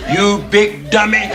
You big dummy.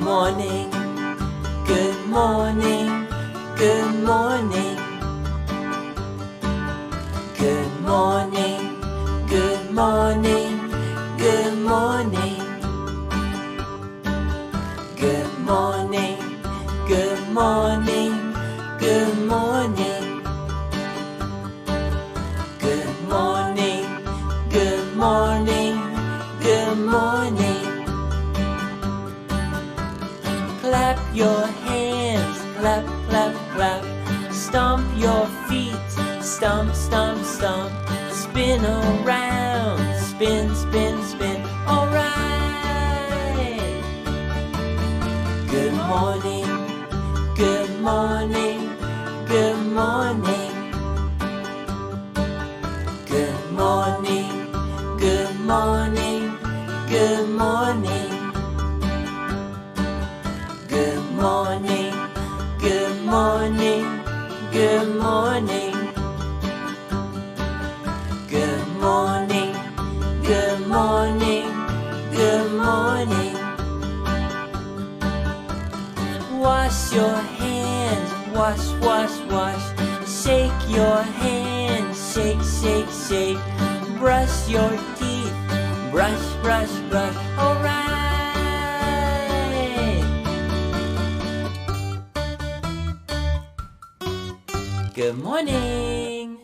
morning, good morning, good morning. Good morning, good morning, good morning. Good morning, good morning, good morning. Good morning, good morning, good morning. Clap your hands, clap, clap, clap. Stomp your feet, stomp, stomp, stomp. Spin around, spin, spin, spin. All right. Good morning, good morning, good morning. Good morning, good morning, good morning. Good morning, good morning, good morning. Good morning, good morning, good morning. Wash your hands, wash, wash, wash. Shake your hands, shake, shake, shake. Brush your teeth, brush, brush, brush. All right. Good morning.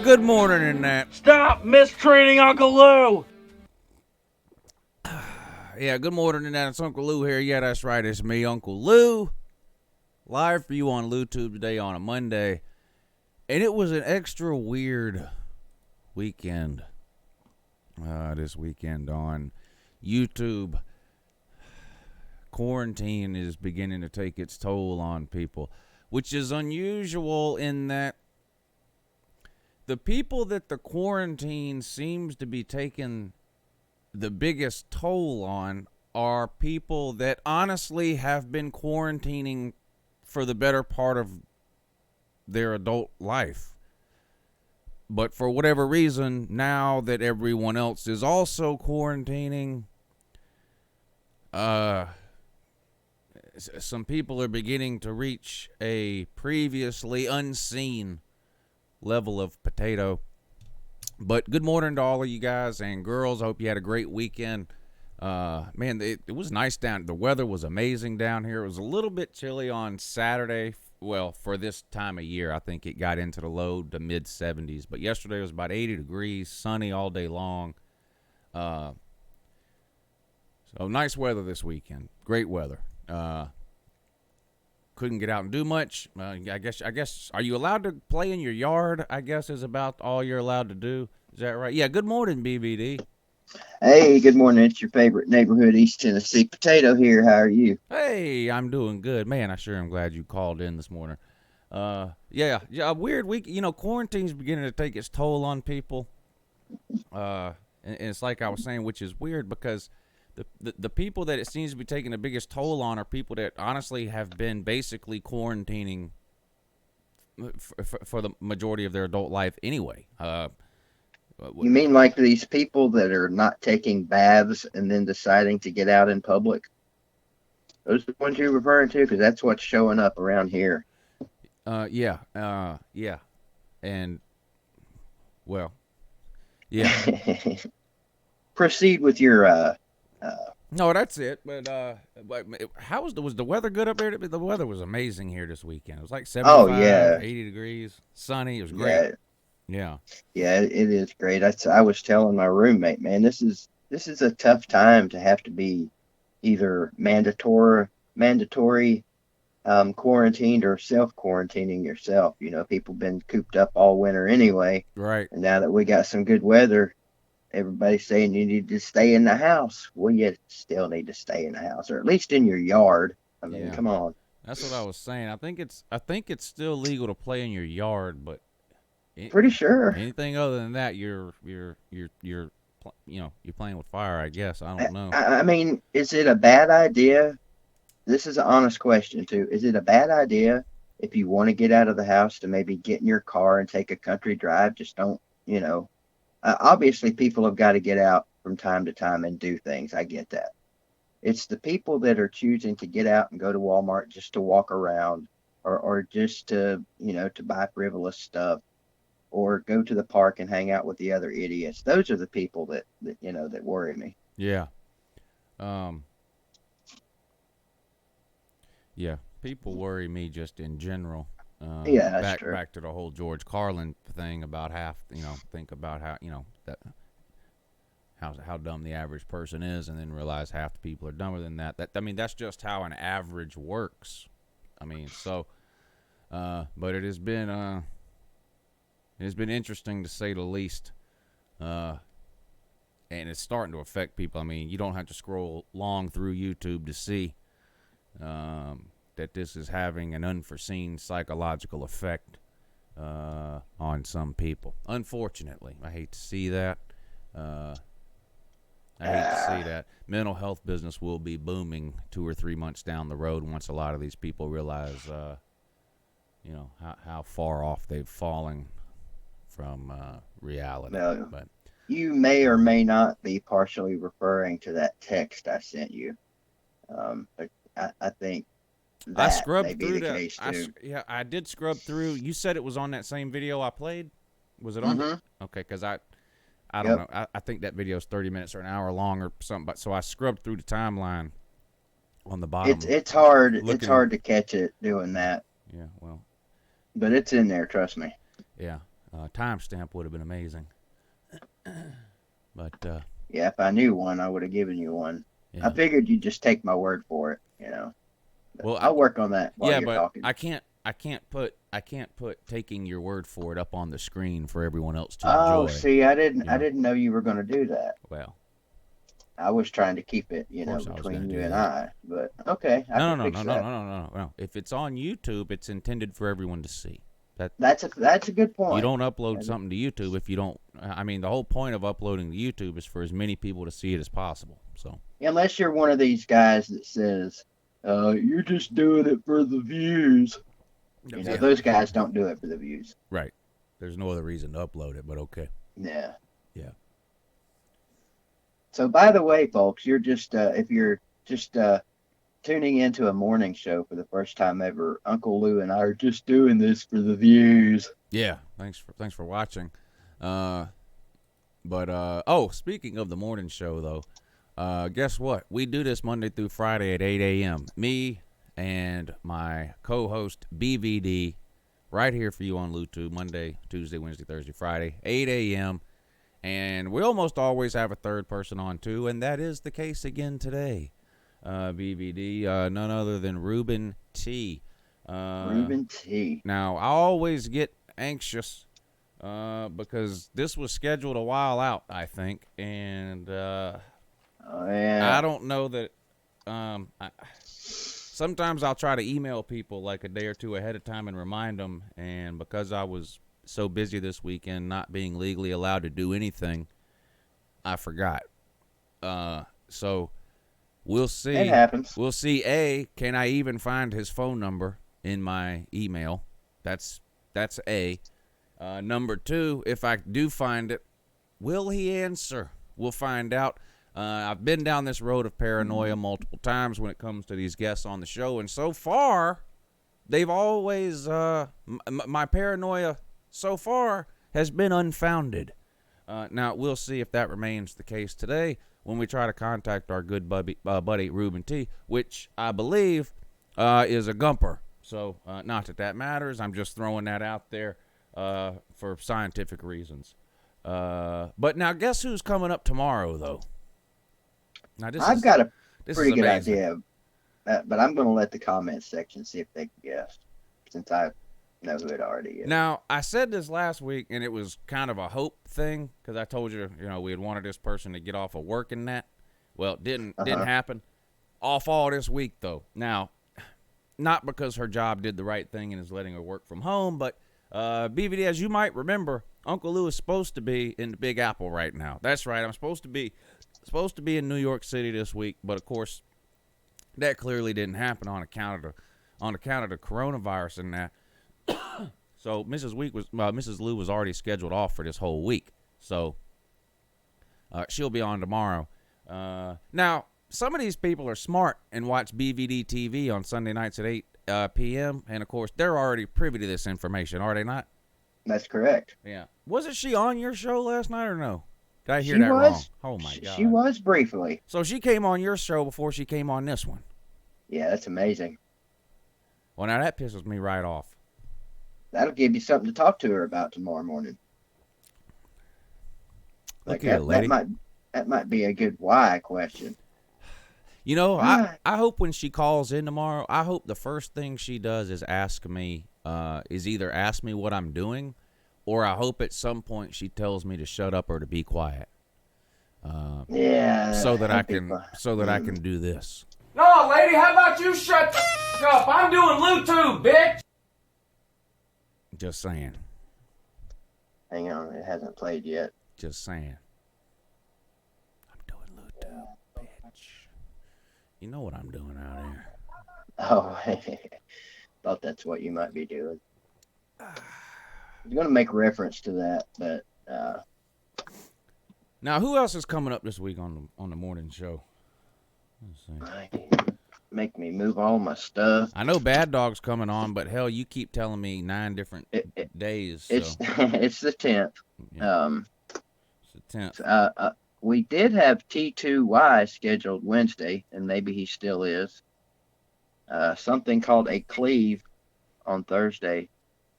Good morning in that. Stop mistreating Uncle Lou! Yeah, good morning in that. It's Uncle Lou here. Yeah, that's right. It's me, Uncle Lou. Live for you on LouTube today on a Monday. And it was an extra weird weekend. This weekend on YouTube. Quarantine is beginning to take its toll on people, which is unusual in that the people that the quarantine seems to be taking the biggest toll on are people that honestly have been quarantining for the better part of their adult life. But for whatever reason, now that everyone else is also quarantining, some people are beginning to reach a previously unseen level of potato. But good morning to all of you guys and girls. I hope you had a great weekend. Man, it was nice down. The weather was amazing down here. It was a little bit chilly on Saturday. Well, for this time of year, I think it got into the low to mid 70s. But yesterday was about 80 degrees, sunny all day long. So nice weather this weekend. Great weather. Couldn't get out and do much. I guess, are you allowed to play in your yard? I guess is about all you're allowed to do. Is that right? Yeah, good morning, BBD. Hey, good morning. It's your favorite neighborhood East Tennessee potato here. How are you? Hey, I'm doing good. Man, I sure am glad you called in this morning. Yeah, a weird week. You know, quarantine's beginning to take its toll on people. And it's like I was saying, which is weird because the people that it seems to be taking the biggest toll on are people that honestly have been basically quarantining for the majority of their adult life anyway. You mean like these people that are not taking baths and then deciding to get out in public? Those are the ones you're referring to? Because that's what's showing up around here. Yeah. And, well, yeah. Proceed with your, No, that's it. But was the weather good up there? The weather was amazing here this weekend. It was like 75, 80 degrees, sunny. It was great. Yeah. Yeah, it is great. I was telling my roommate, man, this is a tough time to have to be either mandatory quarantined or self-quarantining yourself. You know, people been cooped up all winter anyway. Right. And now that we got some good weather, everybody's saying you need to stay in the house. Well, you still need to stay in the house, or at least in your yard. I mean, come on. That's what I was saying. I think it's still legal to play in your yard, but pretty sure anything other than that, you're playing with fire. I guess I don't know. I mean, is it a bad idea? This is an honest question too. Is it a bad idea if you want to get out of the house to maybe get in your car and take a country drive? Just don't, obviously people have got to get out from time to time and do things. I get that. It's the people that are choosing to get out and go to Walmart just to walk around or just to, to buy frivolous stuff or go to the park and hang out with the other idiots. Those are the people that worry me. Yeah. Yeah, people worry me just in general. That's true. Back to the whole George Carlin thing about think about how, how dumb the average person is, and then realize half the people are dumber than that. That's just how an average works. But it has been interesting to say the least. And it's starting to affect people. I mean, you don't have to scroll long through YouTube to see that this is having an unforeseen psychological effect on some people. Unfortunately, I hate to see that. Mental health business will be booming 2 or 3 months down the road once a lot of these people realize, how far off they've fallen from reality. No. But you may or may not be partially referring to that text I sent you. But I think I scrubbed may be through the that. case too. I did scrub through. You said it was on that same video I played. Was it on? Mm-hmm. Okay, because I don't know. I think that video is 30 minutes or an hour long or something. But so I scrubbed through the timeline on the bottom. It's hard. It's hard to catch it doing that. Yeah, well. But it's in there. Trust me. Yeah, timestamp would have been amazing. But yeah, if I knew one, I would have given you one. Yeah. I figured you'd just take my word for it. But well, I'll work on that while you're talking. I can't put taking your word for it up on the screen for everyone else to Oh, enjoy. see, I didn't know you were going to do that. Well, I was trying to keep it, between you and I. But okay, No. If it's on YouTube, it's intended for everyone to see. That's a good point. You don't upload something to YouTube if you don't. I mean, the whole point of uploading to YouTube is for as many people to see it as possible. So unless you're one of these guys that says, "You're just doing it for the views," those guys don't do it for the views. Right. There's no other reason to upload it, but okay. Yeah. Yeah. So, by the way, folks, you're just if you're just tuning into a morning show for the first time ever, Uncle Lou and I are just doing this for the views. Yeah, thanks for watching. Speaking of the morning show though, guess what? We do this Monday through Friday at 8 a.m. Me and my co-host BVD, right here for you on YouTube, Monday, Tuesday, Wednesday, Thursday, Friday, 8 a.m. And we almost always have a third person on too, and that is the case again today. BVD, none other than Reuben T. Reuben T. Now, I always get anxious because this was scheduled a while out, I think, and yeah. I don't know that. Sometimes I'll try to email people like a day or two ahead of time and remind them, and because I was so busy this weekend, not being legally allowed to do anything, I forgot. So we'll see. It happens. We'll see. Can I even find his phone number in my email? That's A. Number two, if I do find it, Will he answer? We'll find out. I've been down this road of paranoia multiple times when it comes to these guests on the show, and so far, they've always, my paranoia so far has been unfounded. Now, we'll see if that remains the case today when we try to contact our good buddy Reuben T, which I believe is a gumper. So, not that matters. I'm just throwing that out there for scientific reasons. But now, guess who's coming up tomorrow, though? Now, I've got a pretty good amazing. idea, but I'm going to let the comments section see if they can guess, since I know who it already is. Now, I said this last week, and it was kind of a hope thing, because I told you, we had wanted this person to get off of work and that. Well, it didn't happen. Off all this week, though. Now, not because her job did the right thing and is letting her work from home, but BVD, as you might remember, Uncle Lou is supposed to be in the Big Apple right now. That's right. I'm supposed to be in New York City this week, but of course, that clearly didn't happen on account of the coronavirus and that. So Mrs. Lou was already scheduled off for this whole week. So she'll be on tomorrow. Now, some of these people are smart and watch BVD TV on Sunday nights at 8 p.m. And of course, they're already privy to this information, are they not? That's correct. Yeah. Wasn't she on your show last night or no? Did I hear that wrong? Oh my God. She was briefly. So she came on your show before she came on this one. Yeah, that's amazing. Well, now that pisses me right off. That'll give you something to talk to her about tomorrow morning. Look here, lady. That might be a good why question. I hope when she calls in tomorrow, I hope the first thing she does is either ask me what I'm doing, or I hope at some point she tells me to shut up or to be quiet. So that I can do this. No, lady, how about you shut the up? I'm doing Bluetooth, bitch. Just saying. Hang on, it hasn't played yet. Just saying. I'm doing Bluetooth, bitch. You know what I'm doing out here. Oh, thought that's what you might be doing. I was going to make reference to that, but now who else is coming up this week on the morning show? Let's see. Make me move all my stuff. I know Bad Dog's coming on, but hell, you keep telling me 9 different days. So. It's the 10th. Yeah. It's the 10th. We did have T2Y scheduled Wednesday, and maybe he still is. Something called a cleave on Thursday,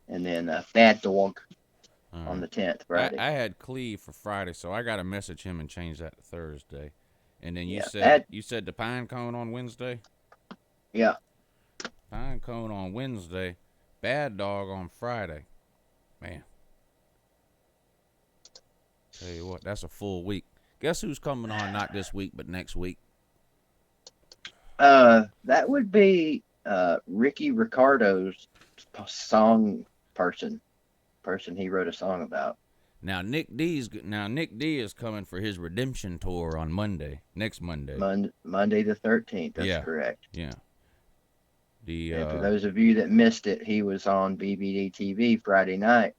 and then Bad Dog on the 10th, Friday. I had cleave for Friday, so I got to message him and change that to Thursday. And then you said the Pine Cone on Wednesday? Yeah. Pine Cone on Wednesday, Bad Dog on Friday. Man. Tell you what, that's a full week. Guess who's coming on not this week, but next week? That would be Ricky Ricardo's song person he wrote a song about. Now Nick D is coming for his redemption tour on Monday, next Monday. Monday the 13th. That's correct. Yeah. And for those of you that missed it, he was on BBD TV Friday night,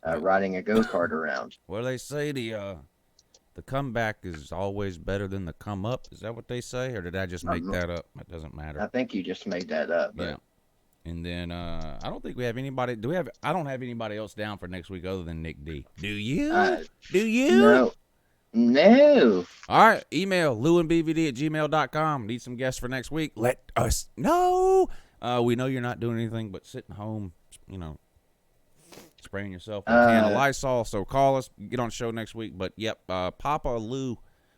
riding a go-kart around. Well, they say the comeback is always better than the come up. Is that what they say, or did I just make that up? It doesn't matter. I think you just made that up. But... Yeah. And then I don't think we have anybody. I don't have anybody else down for next week other than Nick D. Do you? Do you? No. All right. Email lewandbvd@gmail.com. Need some guests for next week? Let us know. We know you're not doing anything but sitting home, spraying yourself with a can of Lysol. So call us. Get on the show next week. But yep, Papa Lou.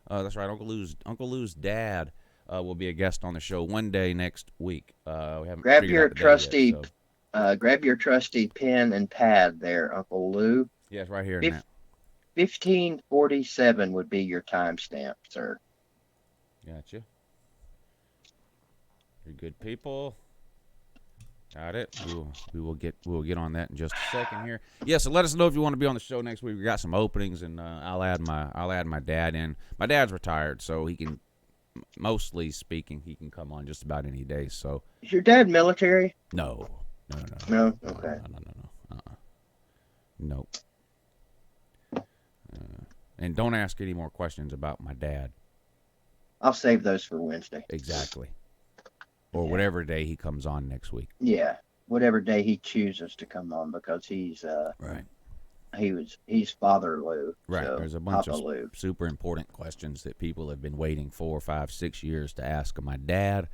That's right. Uncle Lou's dad. Will be a guest on the show one day next week. We haven't grab your trusty, yet, so. Grab your trusty pen and pad there, Uncle Lou. Yes, right here. 1547 would be your timestamp, sir. Gotcha. You're good people. Got it. We will get on that in just a second here. Yeah, so let us know if you want to be on the show next week. We got some openings, and I'll add my dad in. My dad's retired, so he can. Mostly speaking, he can come on just about any day. So, is your dad military? No. No. Okay. No. Nope. And don't ask any more questions about my dad. I'll save those for Wednesday. Exactly. Or Yeah. whatever day he comes on next week. Yeah, whatever day he chooses to come on, because he's Right. he's Father Lou. Right. So There's a bunch Papa of Lou. super important questions that people have been waiting 4, 5, 6 years to ask of my dad.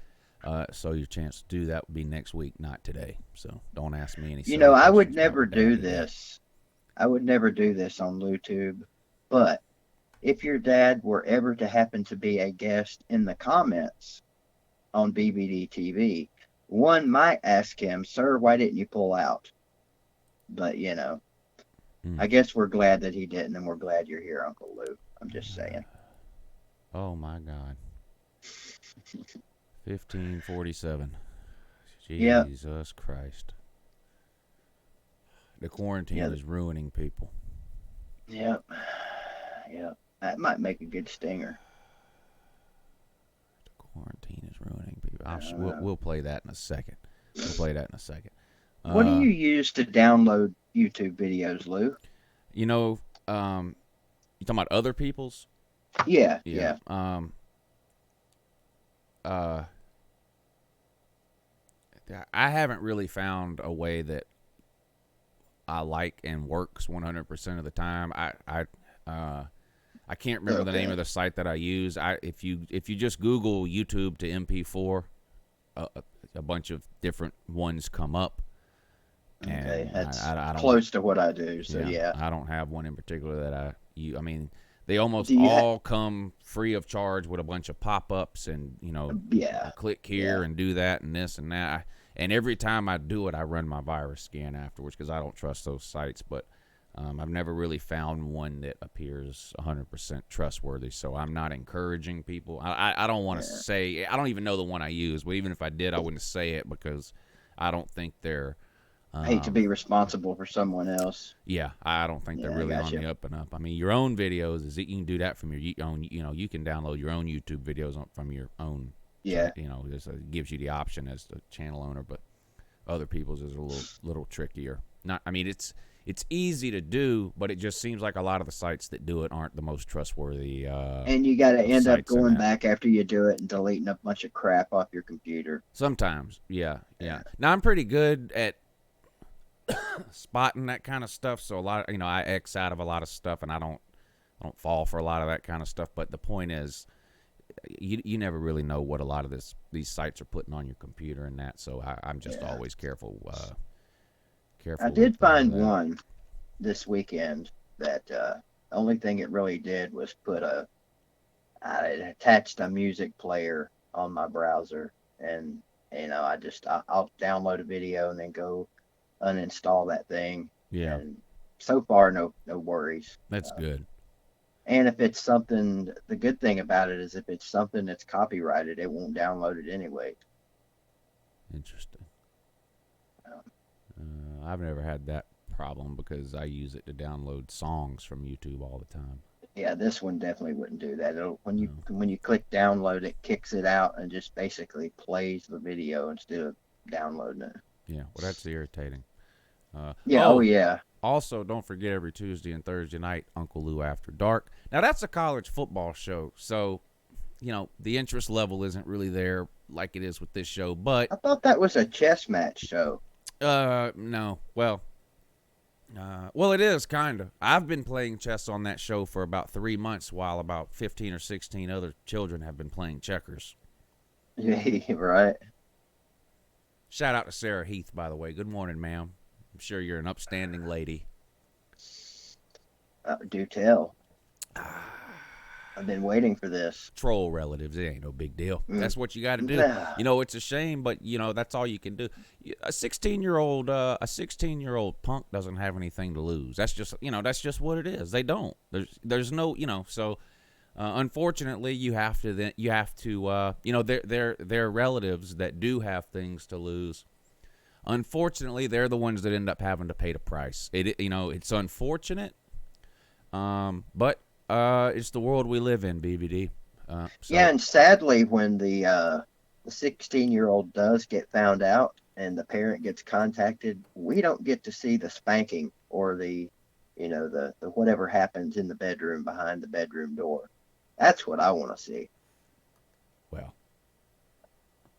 So your chance to do that would be next week, not today. So don't ask me any. You know, I would questions about never my dad do today. this. I would never do this on LouTube. But if your dad were ever to happen to be a guest in the comments on BBD TV, one might ask him, "Sir, why didn't you pull out?" But you know, I guess we're glad that he didn't, and we're glad you're here, Uncle Lou. I'm just saying. Oh my God. 1547. Yep. Jesus Christ. The quarantine Yeah. is ruining people. Yep. Yep. That might make a good stinger. The quarantine is ruining people. don't know. We'll play that in a second. What do you use to download YouTube videos, Lou? You know, you talking about other people's? Yeah. I haven't really found a way that I like and works 100% of the time. I can't remember the name of the site that I use. If you just Google YouTube to MP4, a bunch of different ones come up. And Okay, that's I don't, close to what I do. So yeah. I don't have one in particular that I use. I mean, they almost Do you all come free of charge with a bunch of pop-ups and, Yeah. click here and do that and this and that. And every time I do it, I run my virus scan afterwards because I don't trust those sites. But I've never really found one that appears 100% trustworthy. So I'm not encouraging people. I don't want to say, I don't even know the one I use. But even if I did, I wouldn't say it because I don't think they're. I hate to be responsible for someone else. Yeah, I don't think they're really on the up and up. I mean, your own videos you can do that from your own. You can download your own YouTube videos from your own. Yeah. It gives you the option as the channel owner, but other people's is a little trickier. I mean, it's easy to do, but it just seems like a lot of the sites that do it aren't the most trustworthy. And you got to end up going back after you do it and deleting a bunch of crap off your computer. Sometimes, yeah. Now I'm pretty good at spotting that kind of stuff, so a lot of, I X out of a lot of stuff, and I don't fall for a lot of that kind of stuff. But the point is, you never really know what a lot of these sites are putting on your computer and that. So I'm just always careful. Careful. I did find one this weekend that the only thing it really did was I attached a music player on my browser, and I'll download a video and then go uninstall that thing. Yeah. And so far, no worries. That's good. And if it's something, the good thing about it is if it's something that's copyrighted, it won't download it anyway. Interesting. I've never had that problem because I use it to download songs from YouTube all the time. Yeah, this one definitely wouldn't do that. When you click download, it kicks it out and just basically plays the video instead of downloading it. Yeah, well, that's irritating. Yeah. Also, don't forget every Tuesday and Thursday night, Uncle Lou After Dark. Now, that's a college football show, so, the interest level isn't really there like it is with this show, but... I thought that was a chess match show. No. Well, it is, kind of. I've been playing chess on that show for about 3 months, while about 15 or 16 other children have been playing checkers. Yeah, right. Shout out to Sarah Heath, by the way. Good morning, ma'am. I'm sure you're an upstanding lady. Do tell. I've been waiting for this. Troll relatives, it ain't no big deal. That's what you got to do. Nah. It's a shame, but that's all you can do. A 16-year-old punk doesn't have anything to lose. That's just what it is. They don't. There's no, so unfortunately you have to their relatives that do have things to lose. Unfortunately, they're the ones that end up having to pay the price. It's unfortunate, but it's the world we live in, BBD. Yeah, and sadly, when the 16-year-old does get found out and the parent gets contacted, we don't get to see the spanking or the the whatever happens in the bedroom behind the bedroom door. That's what I want to see. Well,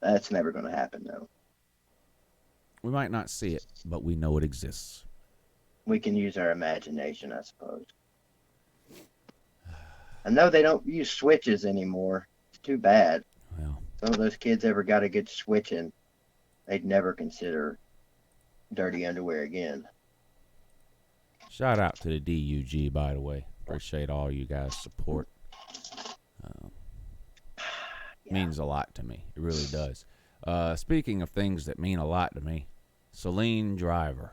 That's never going to happen, though. we might not see it, but we know it exists. We can use our imagination, I suppose. I know they don't use switches anymore. It's too bad. Well, Some of those kids ever got a good switching, they'd never consider dirty underwear again. shout out to the DUG, by the way. Appreciate all you guys' support. Means a lot to me. It really does. Speaking of things that mean a lot to me, Celine Driver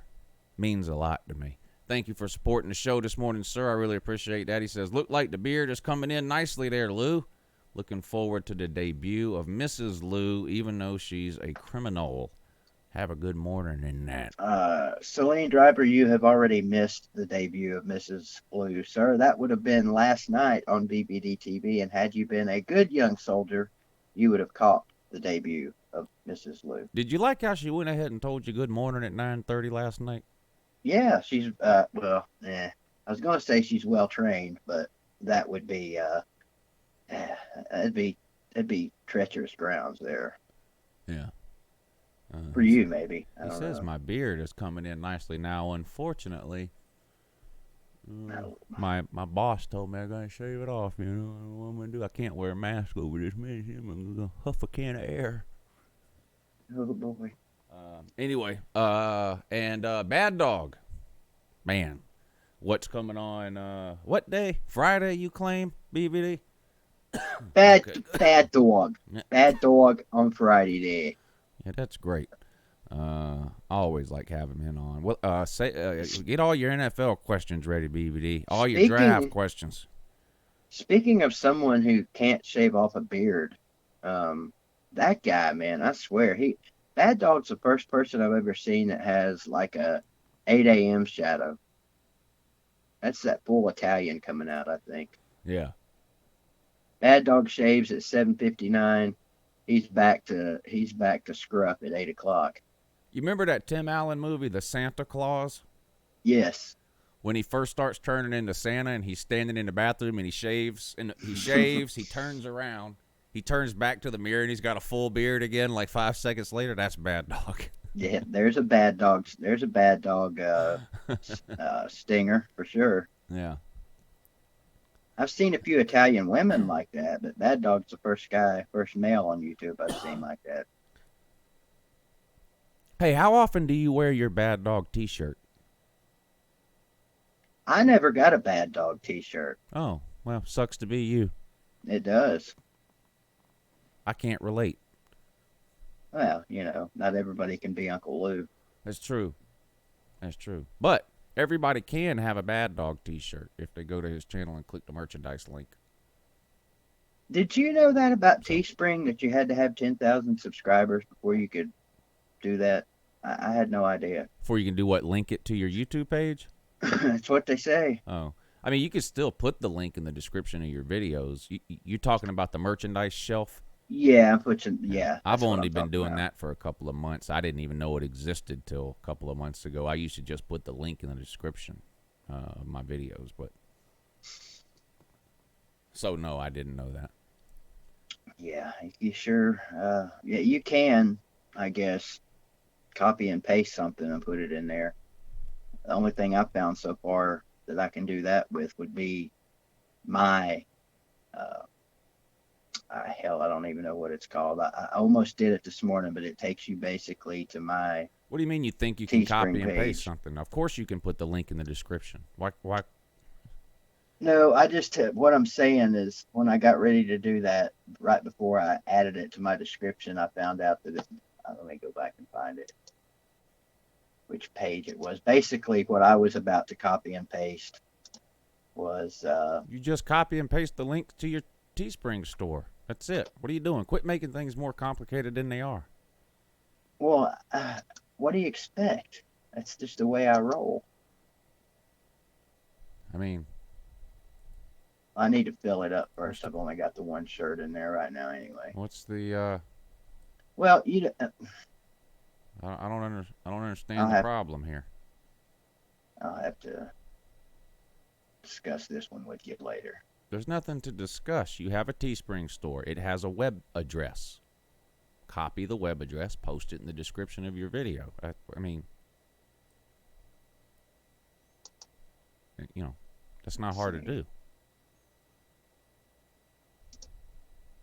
means a lot to me. Thank you for supporting the show this morning, sir. I really appreciate that. He says, look like the beard is coming in nicely there, Lou. Looking forward to the debut of Mrs. Lou, even though she's a criminal. Have a good morning in that. Celine Driver, you have already missed the debut of Mrs. Blue, sir. That would have been last night on BBD TV, and had you been a good young soldier, you would have caught the debut of Mrs. Lou. Did you like how she went ahead and told you good morning at 9:30 last night? Yeah, she's I was going to say she's well trained, but that would be it'd be treacherous grounds there. Yeah. For you, maybe. He says my beard is coming in nicely now. Unfortunately, my boss told me I'm gonna shave it off. You know what I'm gonna do? I can't wear a mask over this mess. I'm gonna huff a can of air. Oh boy. Anyway, and Bad Dog, man, what's coming on? What day? Friday? You claim, BBD? Bad dog. Yeah. Bad dog on Friday day. Yeah, that's great. I always like having him on. Well, get all your NFL questions ready, BBD. All your draft questions. Speaking of someone who can't shave off a beard, that guy, man, I swear, Bad Dog's the first person I've ever seen that has like a 8 a.m. shadow. That's that full Italian coming out, I think. Yeah. Bad Dog shaves at 7:59. He's back to scruff at 8 o'clock. You remember that Tim Allen movie, The Santa Claus? Yes. When he first starts turning into Santa and he's standing in the bathroom and he shaves, he turns around, he turns back to the mirror and he's got a full beard again like 5 seconds later. That's Bad Dog. Yeah, there's a Bad Dog stinger for sure. Yeah. I've seen a few Italian women like that, but Bad Dog's the first male on YouTube I've seen like that. Hey, how often do you wear your Bad Dog t-shirt? I never got a Bad Dog t-shirt. Oh, well, sucks to be you. It does. I can't relate. Well, not everybody can be Uncle Lou. That's true. That's true. But everybody can have a Bad Dog t-shirt if they go to his channel and click the merchandise link. Did you know that about Teespring, that you had to have 10,000 subscribers before you could do that? I had no idea. Before you can do what? Link it to your YouTube page? That's what they say. Oh. I mean, you could still put the link in the description of your videos. You talking about the merchandise shelf? Yeah, I've only been doing that for a couple of months. I didn't even know it existed till a couple of months ago. I used to just put the link in the description of my videos, but so no, I didn't know that. Yeah, you sure? Yeah, you can, I guess, copy and paste something and put it in there. The only thing I've found so far that I can do that with would be my hell, I don't even know what it's called. I almost did it this morning, but it takes you basically to my What do you mean you think you can copy and page. paste something? Of course you can put the link in the description. Why? No, I just what I'm saying is when I got ready to do that, right before I added it to my description, I found out that let me go back and find it. Which page it was. Basically what I was about to copy and paste was You just copy and paste the link to your Teespring store. That's it. What are you doing? Quit making things more complicated than they are. Well, what do you expect? That's just the way I roll. I mean, I need to fill it up first. I've only got the one shirt in there right now anyway. what's the Well, I don't understand the problem here. I'll have to discuss this one with you later. There's nothing to discuss. You have a Teespring store. It has a web address. Copy the web address, post it in the description of your video. I mean, you know, that's not hard to do.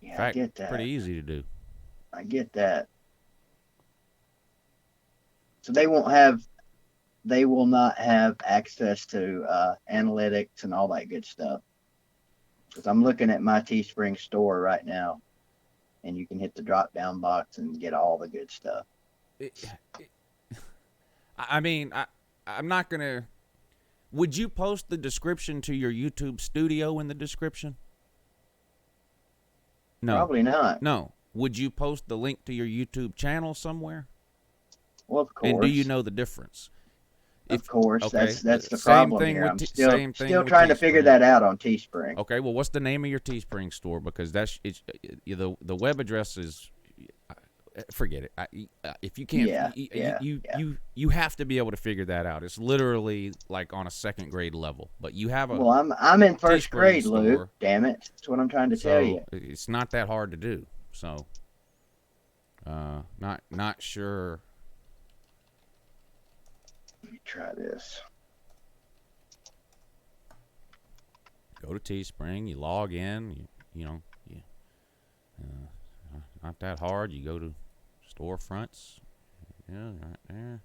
Yeah, In fact, I get that. pretty easy to do. I get that. So they will not have access to analytics and all that good stuff. Because I'm looking at my Teespring store right now, and you can hit the drop down box and get all the good stuff. I mean, I'm not gonna. Would you post the description to your YouTube studio in the description? No. Probably not. No. Would you post the link to your YouTube channel somewhere? Well, of course. And do you know the difference? Of course. Okay. That's the Same problem thing here. with I'm same thing still with trying to figure Teespring. that out on Teespring. Okay. Well, what's the name of your Teespring store? Because the web address is. Forget it. If you can't, you have to be able to figure that out. It's literally like on a second grade level. But you have a. Well, I'm in first Teespring grade, store. Luke. Damn it! That's what I'm trying to tell you. It's not that hard to do. So, not sure. Let me try this. Go to Teespring. You log in. Not that hard. You go to storefronts. Yeah, right there.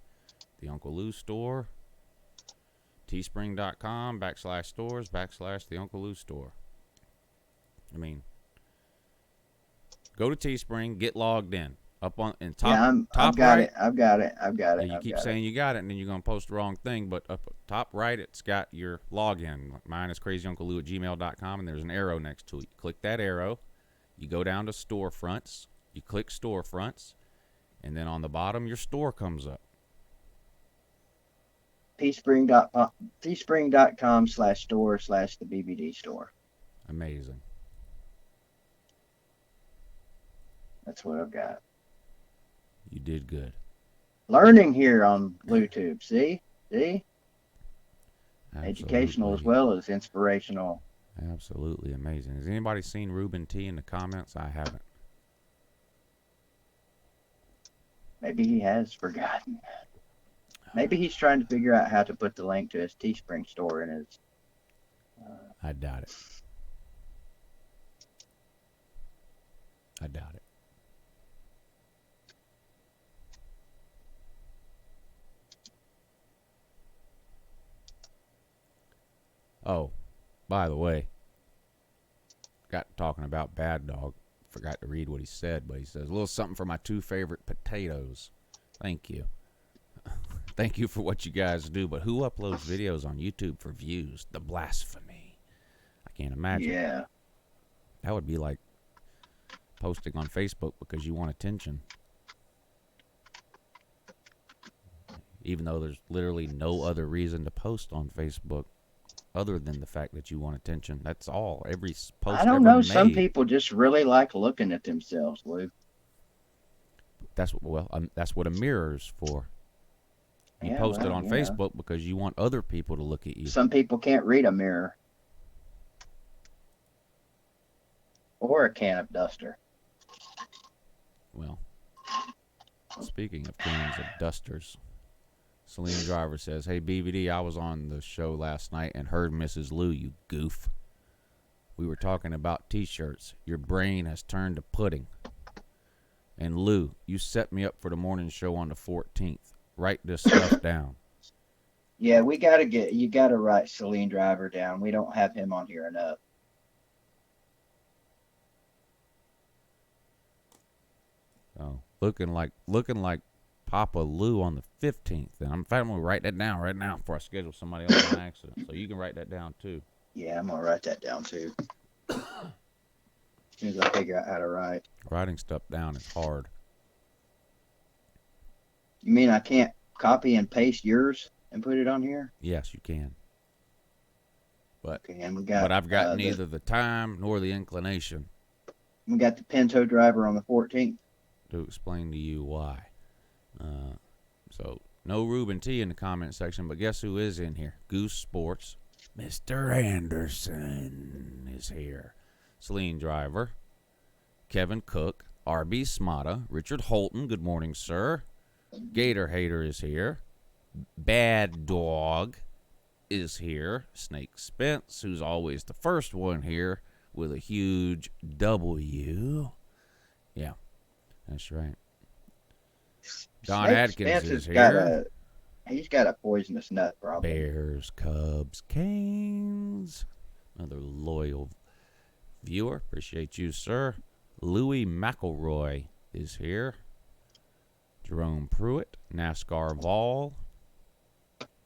The Uncle Lou store. Teespring.com/stores/ the Uncle Lou store. I mean, go to Teespring, get logged in. Up on in top, Yeah, top I've got right. it. I've got it. Yeah, you keep saying you got it, and then you're gonna post the wrong thing. But up top right, it's got your login. Mine is crazyunclelou@gmail.com, and there's an arrow next to it. You click that arrow. You go down to storefronts. You click storefronts, and then on the bottom, your store comes up. Teespring.com/store/the BBD store. Amazing. That's what I've got. You did good. Learning here on YouTube. See? Absolutely. Educational as well as inspirational. Absolutely amazing. Has anybody seen Reuben T in the comments? I haven't. Maybe he has forgotten. Maybe he's trying to figure out how to put the link to his Teespring store in his. I doubt it. I doubt it. Oh, by the way, got talking about Bad Dog. Forgot to read what he said, but he says, a little something for my two favorite potatoes. Thank you. Thank you for what you guys do, but who uploads videos on YouTube for views? The blasphemy. I can't imagine. Yeah. That would be like posting on Facebook because you want attention. Even though there's literally no other reason to post on Facebook other than the fact that you want attention. That's all. Every post I don't ever know. made. Some people just really like looking at themselves, Lou. That's what a mirror's for. You Yeah, post it well, on Facebook because you want other people to look at you. Some people can't read a mirror. Or a can of duster. Well, speaking of cans of dusters, Celine Driver says, hey, BVD, I was on the show last night and heard Mrs. Lou, you goof. We were talking about T-shirts. Your brain has turned to pudding. And Lou, you set me up for the morning show on the 14th. Write this stuff down. Yeah, you gotta write Celine Driver down. We don't have him on here enough. Oh, looking like Papa Lou on the 15th. And I'm going to write that down right now before I schedule somebody else on accident. So you can write that down too. Yeah, I'm gonna write that down too. As soon as I figure out how to write. Writing stuff down is hard. You mean I can't copy and paste yours and put it on here? Yes, you can. But Okay, and we got. I've got neither the time nor the inclination We got the Pinto Driver on the 14th. to explain to you why. So no Reuben T in the comment section, but guess who is in here? Goose Sports, Mr. Anderson is here. Celine Driver. Kevin Cook. R.B. Smata. Richard Holton. Good morning, sir. Gator Hater is here. Bad Dog is here. Snake Spence, who's always the first one here with a huge W. Yeah, that's right. Don Snake Atkins Spence is has here. He's got a poisonous nut problem. Bears, Cubs, Canes. Another loyal viewer. Appreciate you, sir. Louis McElroy is here. Jerome Pruitt, NASCAR Vol.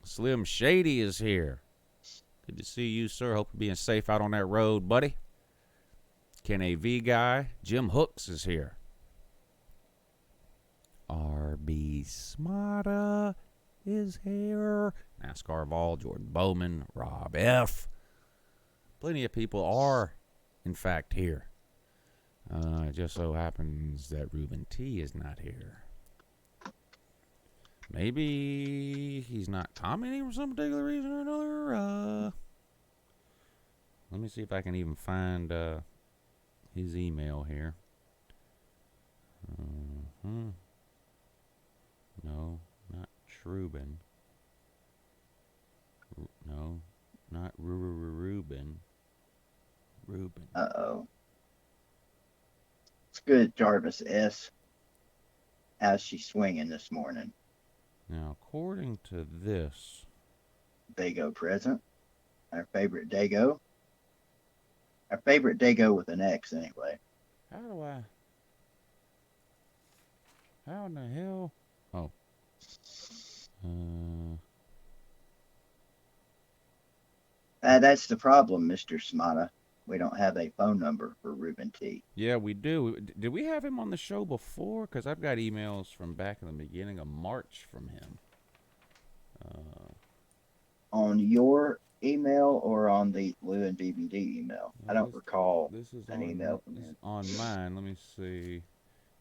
Slim Shady is here. Good to see you, sir. Hope you're being safe out on that road, buddy. Ken AV guy. Jim Hooks is here. R.B. Smata is here. NASCAR Vol, Jordan Bowman, Rob F. Plenty of people are, in fact, here. It just so happens that Reuben T is not here. Maybe he's not commenting for some particular reason or another. Let me see if I can even find his email here. No, not Reuben. No, not Reuben. Reuben. Uh-oh. It's good, Jarvis S. How's she swinging this morning? Now, according to this, Dago present. Our favorite Dago. Our favorite Dago with an X, anyway. how in the hell? Oh. That's the problem, Mr. Smata. We don't have a phone number for Reuben T. Yeah, we do. Did we have him on the show before? Because I've got emails from back in the beginning of March from him. On your email or on the Lou and DVD email? I don't recall an email from him. On mine. Let me see.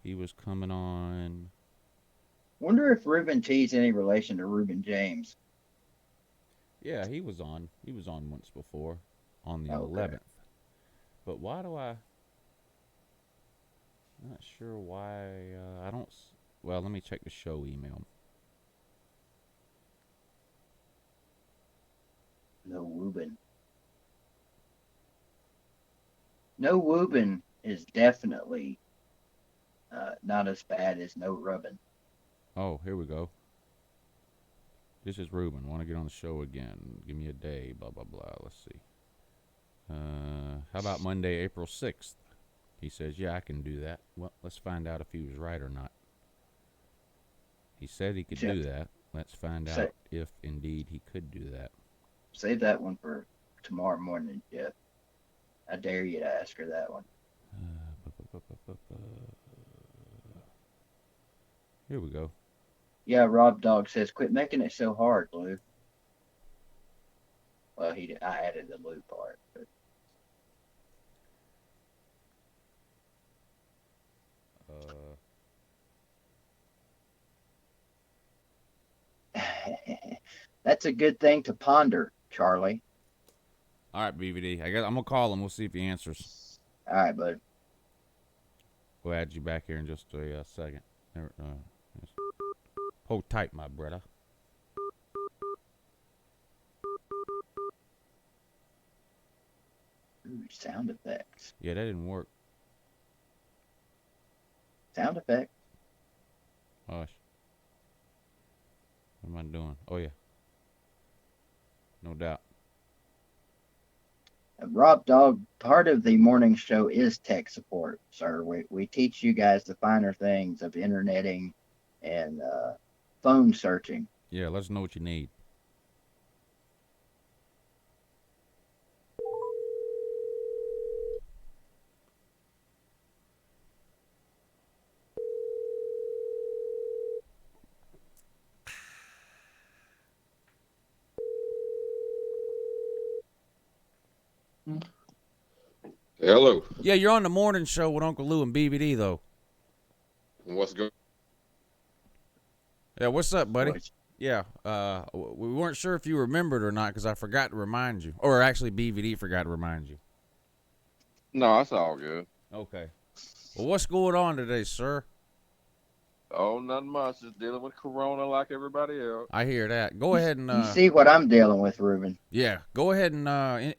He was coming on. Wonder if Reuben T is any relation to Reuben James. Yeah, he was on. He was on once before on the Okay. 11th. But why do I'm not sure why I don't. Well, let me check the show email. No Reuben. No Reuben is definitely not as bad as no Reuben. Oh, here we go. This is Reuben. Want to get on the show again? Give me a day. Blah blah blah. Let's see. How about Monday, April 6th? He says, yeah, I can do that. Well, let's find out if he was right or not. He said he could do that. Let's find out if indeed he could do that. Save that one for tomorrow morning, Jeff. I dare you to ask her that one. Here we go. Yeah, Rob Dog says, quit making it so hard, Lou. Well, I added the Lou part. But... That's a good thing to ponder, Charlie. All right, BVD. I guess I'm gonna call him. We'll see if he answers. All right, bud. We'll add you back here in just a second. Just hold tight, my brother. Ooh, sound effects. Yeah, that didn't work. Sound effects. Hush. What am I doing? Oh, yeah. No doubt. Rob Dog, part of the morning show is tech support, sir. We teach you guys the finer things of interneting and phone searching. Yeah, let us know what you need. Hello. Yeah, you're on the morning show with Uncle Lou and BBD, though. What's going? Yeah, what's up, buddy? Yeah, we weren't sure if you remembered or not because I forgot to remind you. Or actually, BVD forgot to remind you. No, that's all good. Okay. Well, what's going on today, sir? Oh, nothing much. Just dealing with Corona like everybody else. I hear that. Go ahead and You see what I'm dealing with, Reuben. yeah, go ahead and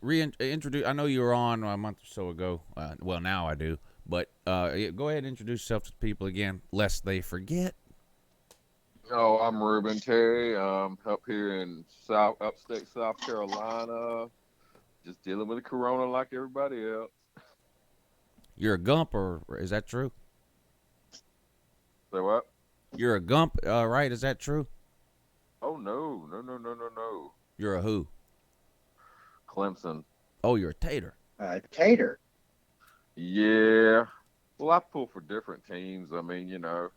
reintroduce. I know you were on a month or so ago. Well, now I do. But yeah, go ahead and introduce yourself to people again, lest they forget. Oh, I'm Reuben T. Up here in upstate South Carolina. Just dealing with the Corona like everybody else. You're a Gump, or is that true? Say what? You're a Gump, right? Is that true? Oh, no. You're a who? Clemson. Oh, you're a Tater. Tater. Yeah. Well, I pull for different teams. I mean, you know.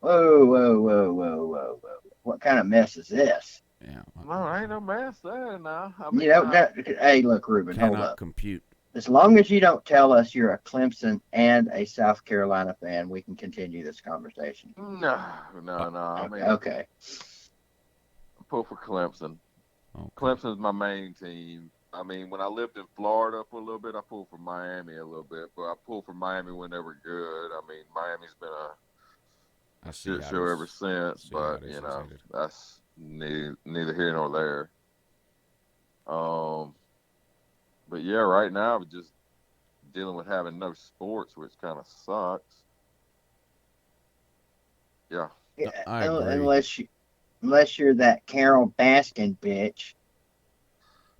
Whoa. What kind of mess is this? Yeah. No, ain't no mess there now. I mean, You know, hey, look, Reuben, hold Cannot up. compute. As long as you don't tell us you're a Clemson and a South Carolina fan, we can continue this conversation. No. I mean, Okay. I pull for Clemson. Okay. Clemson's my main team. I mean, when I lived in Florida for a little bit, I pulled for Miami a little bit, but I pulled for Miami when they were good. I mean, Miami's been a shit show ever since, but you know, that's neither here nor there. But yeah, right now we're just dealing with having no sports, which kind of sucks. Yeah. I agree. Unless you're that Carol Baskin bitch.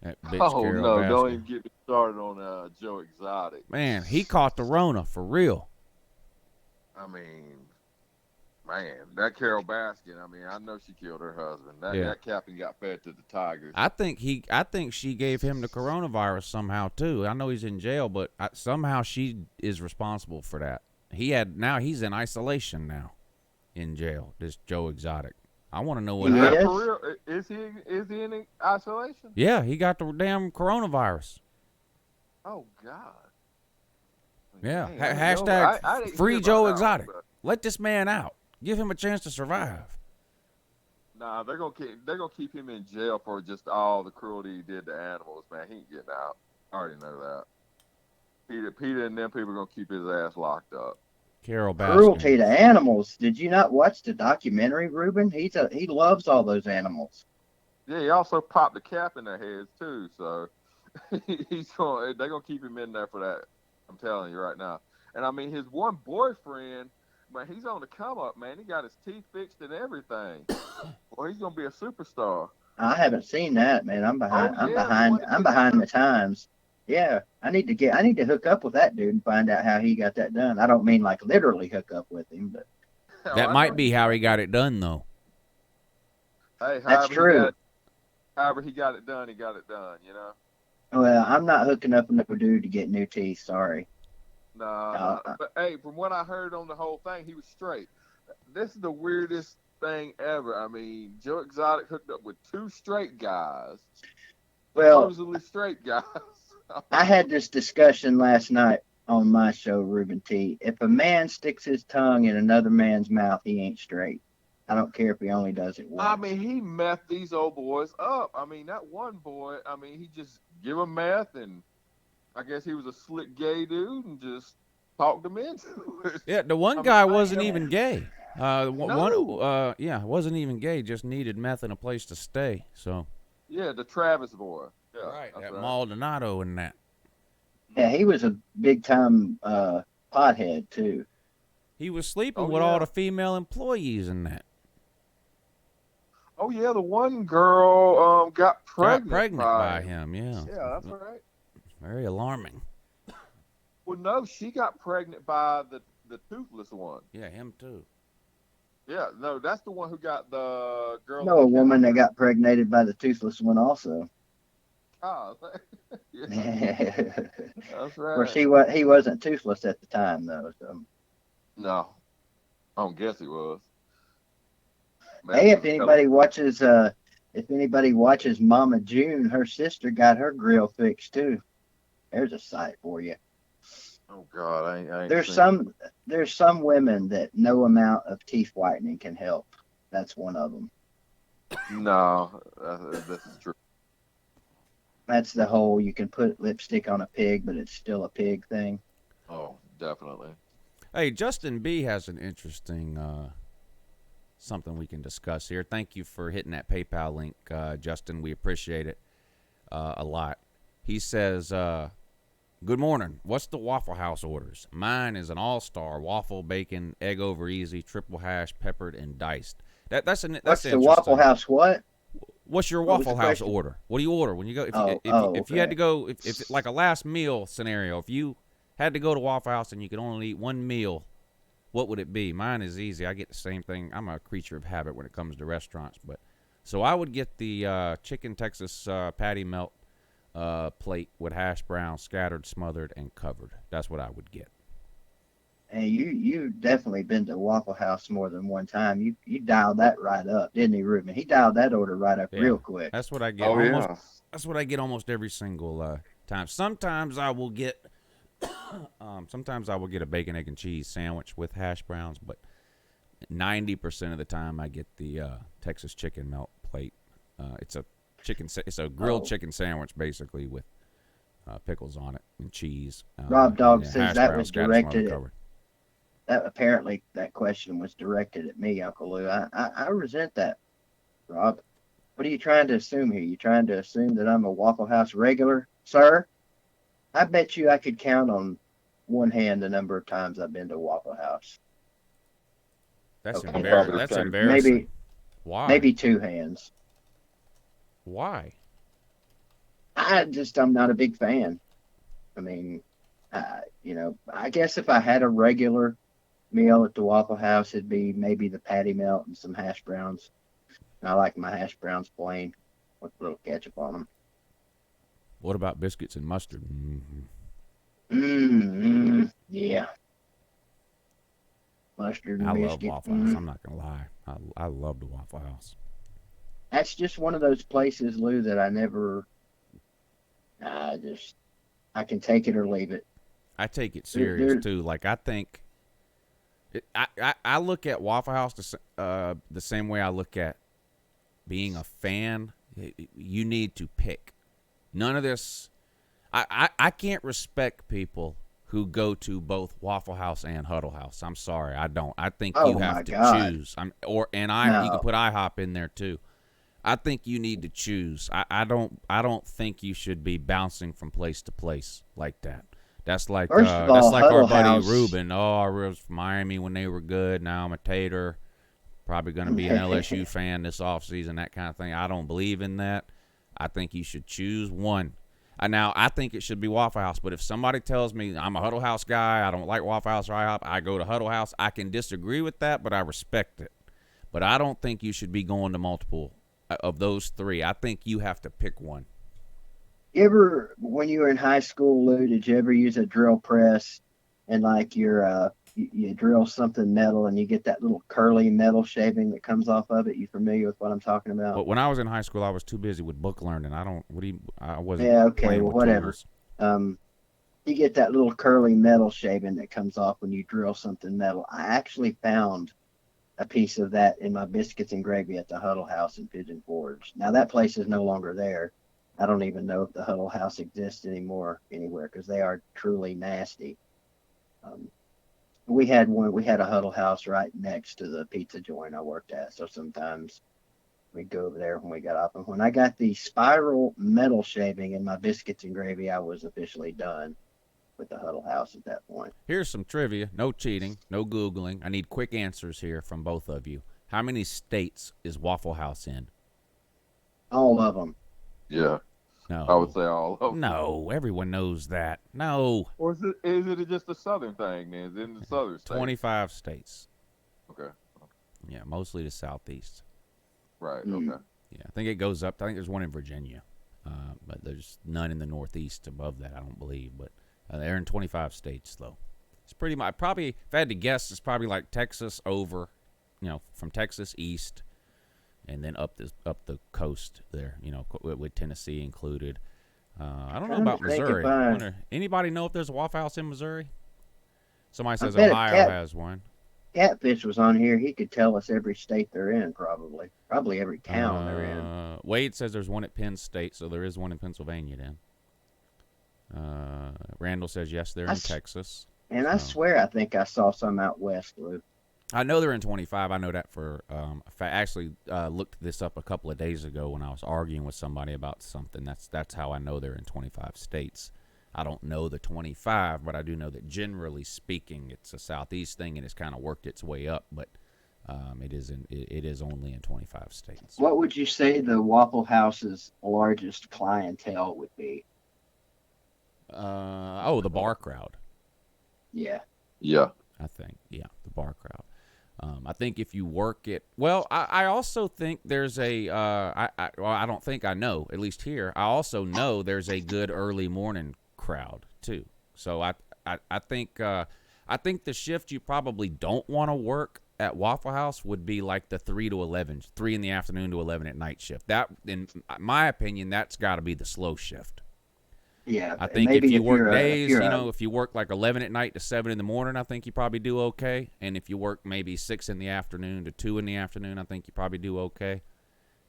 That bitch Oh Carol no! Baskin. Don't even get me started on Joe Exotic. Man, he caught the Rona for real. I mean, man, that Carol Baskin. I mean, I know she killed her husband. That captain got fed to the Tigers. I think she gave him the coronavirus somehow too. I know he's in jail, but somehow she is responsible for that. He's in isolation now, in jail. This Joe Exotic. I want to know what happened. For real? Is he in isolation? Yeah, he got the damn coronavirus. Oh God. Yeah. Dang, Hashtag I didn't free hear Joe about that Exotic. one, Let this man out. Give him a chance to survive. Nah, they're gonna keep him in jail for just all the cruelty he did to animals, man. He ain't getting out. I already know that. Peter and them people are gonna keep his ass locked up. Carol Baskin. Cruelty to animals. Did you not watch the documentary, Reuben? He loves all those animals. Yeah, he also popped the cap in their heads too, so they're gonna keep him in there for that. I'm telling you right now. And I mean, his one boyfriend, man, he's on the come up, man. He got his teeth fixed and everything. Well, he's gonna be a superstar. I haven't seen that, man. I'm behind. Oh, yeah, I'm behind the times. Yeah, I need to hook up with that dude and find out how he got that done. I don't mean like literally hook up with him, but That might be how he got it done, though. Hey, that's true. However he got it done, he got it done. You know. Well, I'm not hooking up with no dude to get new teeth. Sorry. Nah, but hey, from what I heard on the whole thing, he was straight. This is the weirdest thing ever. I mean, Joe Exotic hooked up with two straight guys. Well, Supposedly straight guys. I had this discussion last night on my show, Reuben T. If a man sticks his tongue in another man's mouth, he ain't straight. I don't care if he only does it once. I mean, he methed these old boys up. I mean, that one boy, I mean, he just give him meth, and I guess he was a slick gay dude and just talked them into it. Yeah, the one guy wasn't even gay. Wasn't even gay. Just needed meth and a place to stay. So. Yeah, the Travis boy. Yeah, right, that Maldonado and that. Yeah, he was a big time pothead too. He was sleeping with all the female employees and that. Oh yeah, the one girl got pregnant by him. Yeah. Yeah, that's right. Very alarming. Well, no, she got pregnant by the toothless one. Yeah, him too. Yeah, no, that's the one who got the girl. No, a woman that got pregnated by the toothless one also. Oh, yeah. That's right. Of course, he wasn't toothless at the time though. So. No, I don't guess he was. Man, Hey, if anybody watches Mama June, her sister got her grill fixed too. There's a sight for you. Oh God, I ain't There's some women that no amount of teeth whitening can help. That's one of them. No, this is true. That's the whole you can put lipstick on a pig, but it's still a pig thing. Oh, definitely. Hey, Justin B has an interesting something we can discuss here. Thank you for hitting that PayPal link, Justin. We appreciate it a lot. He says, good morning. What's the Waffle House orders? Mine is an all-star waffle, bacon, egg over easy, triple hash, peppered, and diced. That's What's the Waffle House what? What's your What was Waffle the House question? order? What do you order when you go? If you had Okay. to go, if like a last meal scenario, if you had to go to Waffle House and you could only eat one meal, what would it be? Mine is easy. I get the same thing. I'm a creature of habit when it comes to restaurants, but so I would get the chicken Texas patty melt plate with hash browns scattered, smothered, and covered. That's what I would get. Hey, you definitely been to Waffle House more than one time. You dialed that right up, didn't he, Reuben? He dialed that order right up Yeah. real quick. That's what I get. Oh almost, yeah. That's what I get almost every single time. Sometimes I will get a bacon, egg, and cheese sandwich with hash browns, but 90% of the time I get the Texas chicken melt plate. It's a grilled chicken sandwich basically with pickles on it and cheese. Rob Dog and says hash that browns was scattered, smothered, directed at covered. that. Apparently, that question was directed at me, Uncle Lou. I resent that, Rob. What are you trying to assume here? You trying to assume that I'm a Waffle House regular, sir? I bet you I could count on one hand the number of times I've been to Waffle House. That's Okay. embarrassing. That's embarrassing. Why? Maybe two hands. Why? I'm not a big fan. I mean, I guess if I had a regular meal at the Waffle House, it'd be maybe the patty melt and some hash browns. I like my hash browns plain with a little ketchup on them. What about biscuits and mustard? Mm-hmm. Yeah. Mustard and I biscuit. love Waffle House. I'm not gonna lie. I love the Waffle House. That's just one of those places, Lou, that I never. I can take it or leave it. I take it serious too. Like I think, I look at Waffle House the same way I look at being a fan. You need to pick. None of this. I can't respect people who go to both Waffle House and Huddle House. I'm sorry, I don't. I think you have to choose. You can put IHOP in there too. I think you need to choose. I don't think you should be bouncing from place to place like that. That's like our buddy Reuben. Oh, I was from Miami when they were good. Now I'm a Tater. Probably going to be an LSU fan this offseason, that kind of thing. I don't believe in that. I think you should choose one. Now, I think it should be Waffle House, but if somebody tells me I'm a Huddle House guy, I don't like Waffle House or IHOP, I go to Huddle House, I can disagree with that, but I respect it. But I don't think you should be going to multiple of those three. I think you have to pick one. You ever, when you were in high school, Lou, did you ever use a drill press and like you drill something metal and you get that little curly metal shaving that comes off of it? You familiar with what I'm talking about? But when I was in high school, I was too busy with book learning. I wasn't. Yeah, okay, playing well, with whatever. tools. You get that little curly metal shaving that comes off when you drill something metal. I actually found a piece of that in my biscuits and gravy at the Huddle House in Pigeon Forge. Now that place is no longer there. I don't even know if the Huddle House exists anymore anywhere because they are truly nasty. We had a Huddle House right next to the pizza joint I worked at, so sometimes we'd go over there when we got off. And when I got the spiral metal shaving in my biscuits and gravy, I was officially done with the Huddle House at that point. Here's some trivia. No cheating. No Googling. I need quick answers here from both of you. How many states is Waffle House in? All of them. Yeah. No. I would say all of them. No, everyone knows that. No. Or is it just a southern thing then? Is it in the southern states? 25 states. Okay. Yeah, mostly the southeast. Right, Mm. okay. Yeah, I think it goes up. I think there's one in Virginia, but there's none in the northeast above that, I don't believe. But they're in 25 states, though. It's pretty much, probably, if I had to guess, it's probably like Texas over, from Texas east, and then up the coast there, with Tennessee included. I don't know about Missouri. Anybody know if there's a Waffle House in Missouri? Somebody says Ohio has one. Catfish was on here, he could tell us every state they're in, probably every town they're in. Wade says there's one at Penn State, so there is one in Pennsylvania then. Randall says yes, they're in Texas. And I swear I think I saw some out west, Lou. I know they're in 25. I know that for I actually looked this up a couple of days ago when I was arguing with somebody about something. That's how I know they're in 25 states. I don't know the 25, but I do know that generally speaking, it's a southeast thing and it's kind of worked its way up. But it is only in 25 states. What would you say the Waffle House's largest clientele would be? The bar crowd. Yeah. I think, the bar crowd. I think if you work it, well, I also think there's I don't think I know, at least here, I also know there's a good early morning crowd too. So I think the shift you probably don't want to work at Waffle House would be like the 3 to 11, 3 in the afternoon to 11 at night shift. That, in my opinion, that's got to be the slow shift. Yeah, I think if you work days, if you work like 11 at night to 7 in the morning, I think you probably do okay. And if you work maybe 6 in the afternoon to 2 in the afternoon, I think you probably do okay.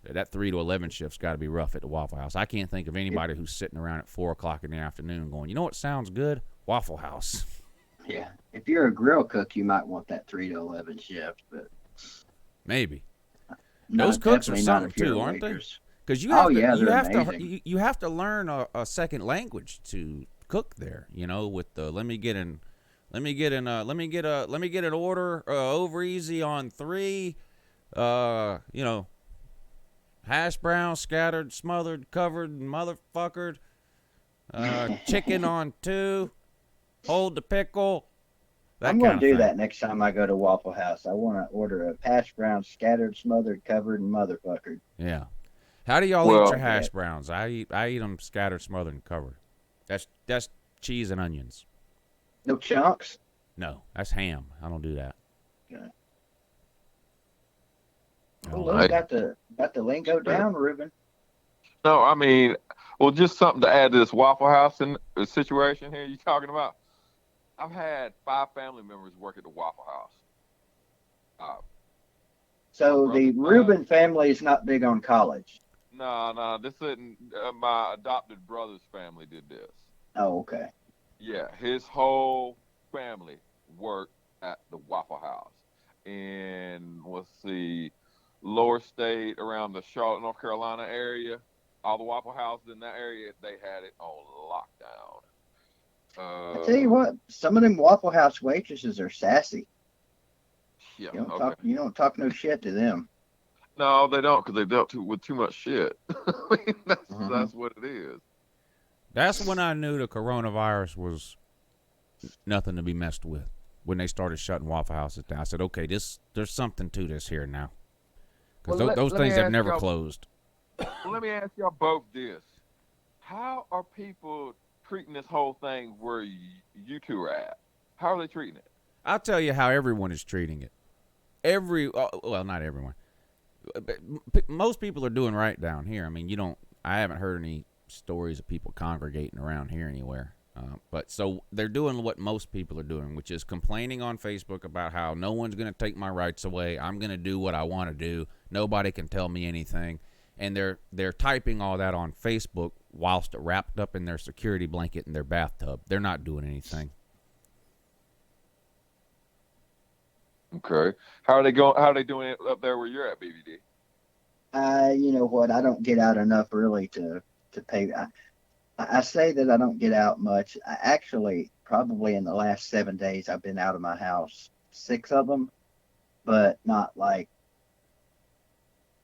That 3 to 11 shift's got to be rough at the Waffle House. I can't think of anybody who's sitting around at 4 o'clock in the afternoon going, you know what sounds good? Waffle House. Yeah, if you're a grill cook, you might want that 3 to 11 shift, but maybe. Those cooks are something too, aren't they? Because you have to learn a second language to cook there. You know, with the let me get an order over easy on 3. Hash brown, scattered, smothered, covered, motherfuckered. Chicken on 2. Hold the pickle. I'm going to do that next time I go to Waffle House. I want to order a hash brown, scattered, smothered, covered, and motherfuckered. Yeah. How do y'all eat your hash browns? I eat them scattered, smothered, and covered. That's cheese and onions. No chunks? No, that's ham. I don't do that. Okay. Well, got the lingo down, Reuben. No, I mean, well, just something to add to this Waffle House situation here you're talking about. I've had 5 family members work at the Waffle House. So the Reuben family is not big on college. No, this isn't. My adopted brother's family did this. Oh, okay. Yeah, his whole family worked at the Waffle House in, let's see, lower state around the Charlotte, North Carolina area. All the Waffle Houses in that area, they had it on lockdown. I tell you what, some of them Waffle House waitresses are sassy. Yeah, you don't talk no shit to them. No, they don't, because they dealt with too much shit. I mean, that's what it is. That's when I knew the coronavirus was nothing to be messed with. When they started shutting Waffle Houses down, I said, "Okay, there's something to this here now." Because those things have never closed. Well, let me ask y'all both this: how are people treating this whole thing where you two are at? How are they treating it? I'll tell you how everyone is treating it. Well, not everyone. But most people are doing right down here. I mean, I haven't heard any stories of people congregating around here anywhere. But so they're doing what most people are doing, which is complaining on Facebook about how no one's going to take my rights away. I'm going to do what I want to do. Nobody can tell me anything. And they're typing all that on Facebook whilst wrapped up in their security blanket in their bathtub. They're not doing anything. Okay. How are they going? How are they doing it up there where you're at, BBD? You know what? I don't get out enough really to pay. I say that I don't get out much. I actually, probably in the last 7 days, I've been out of my house 6 of them, but not like,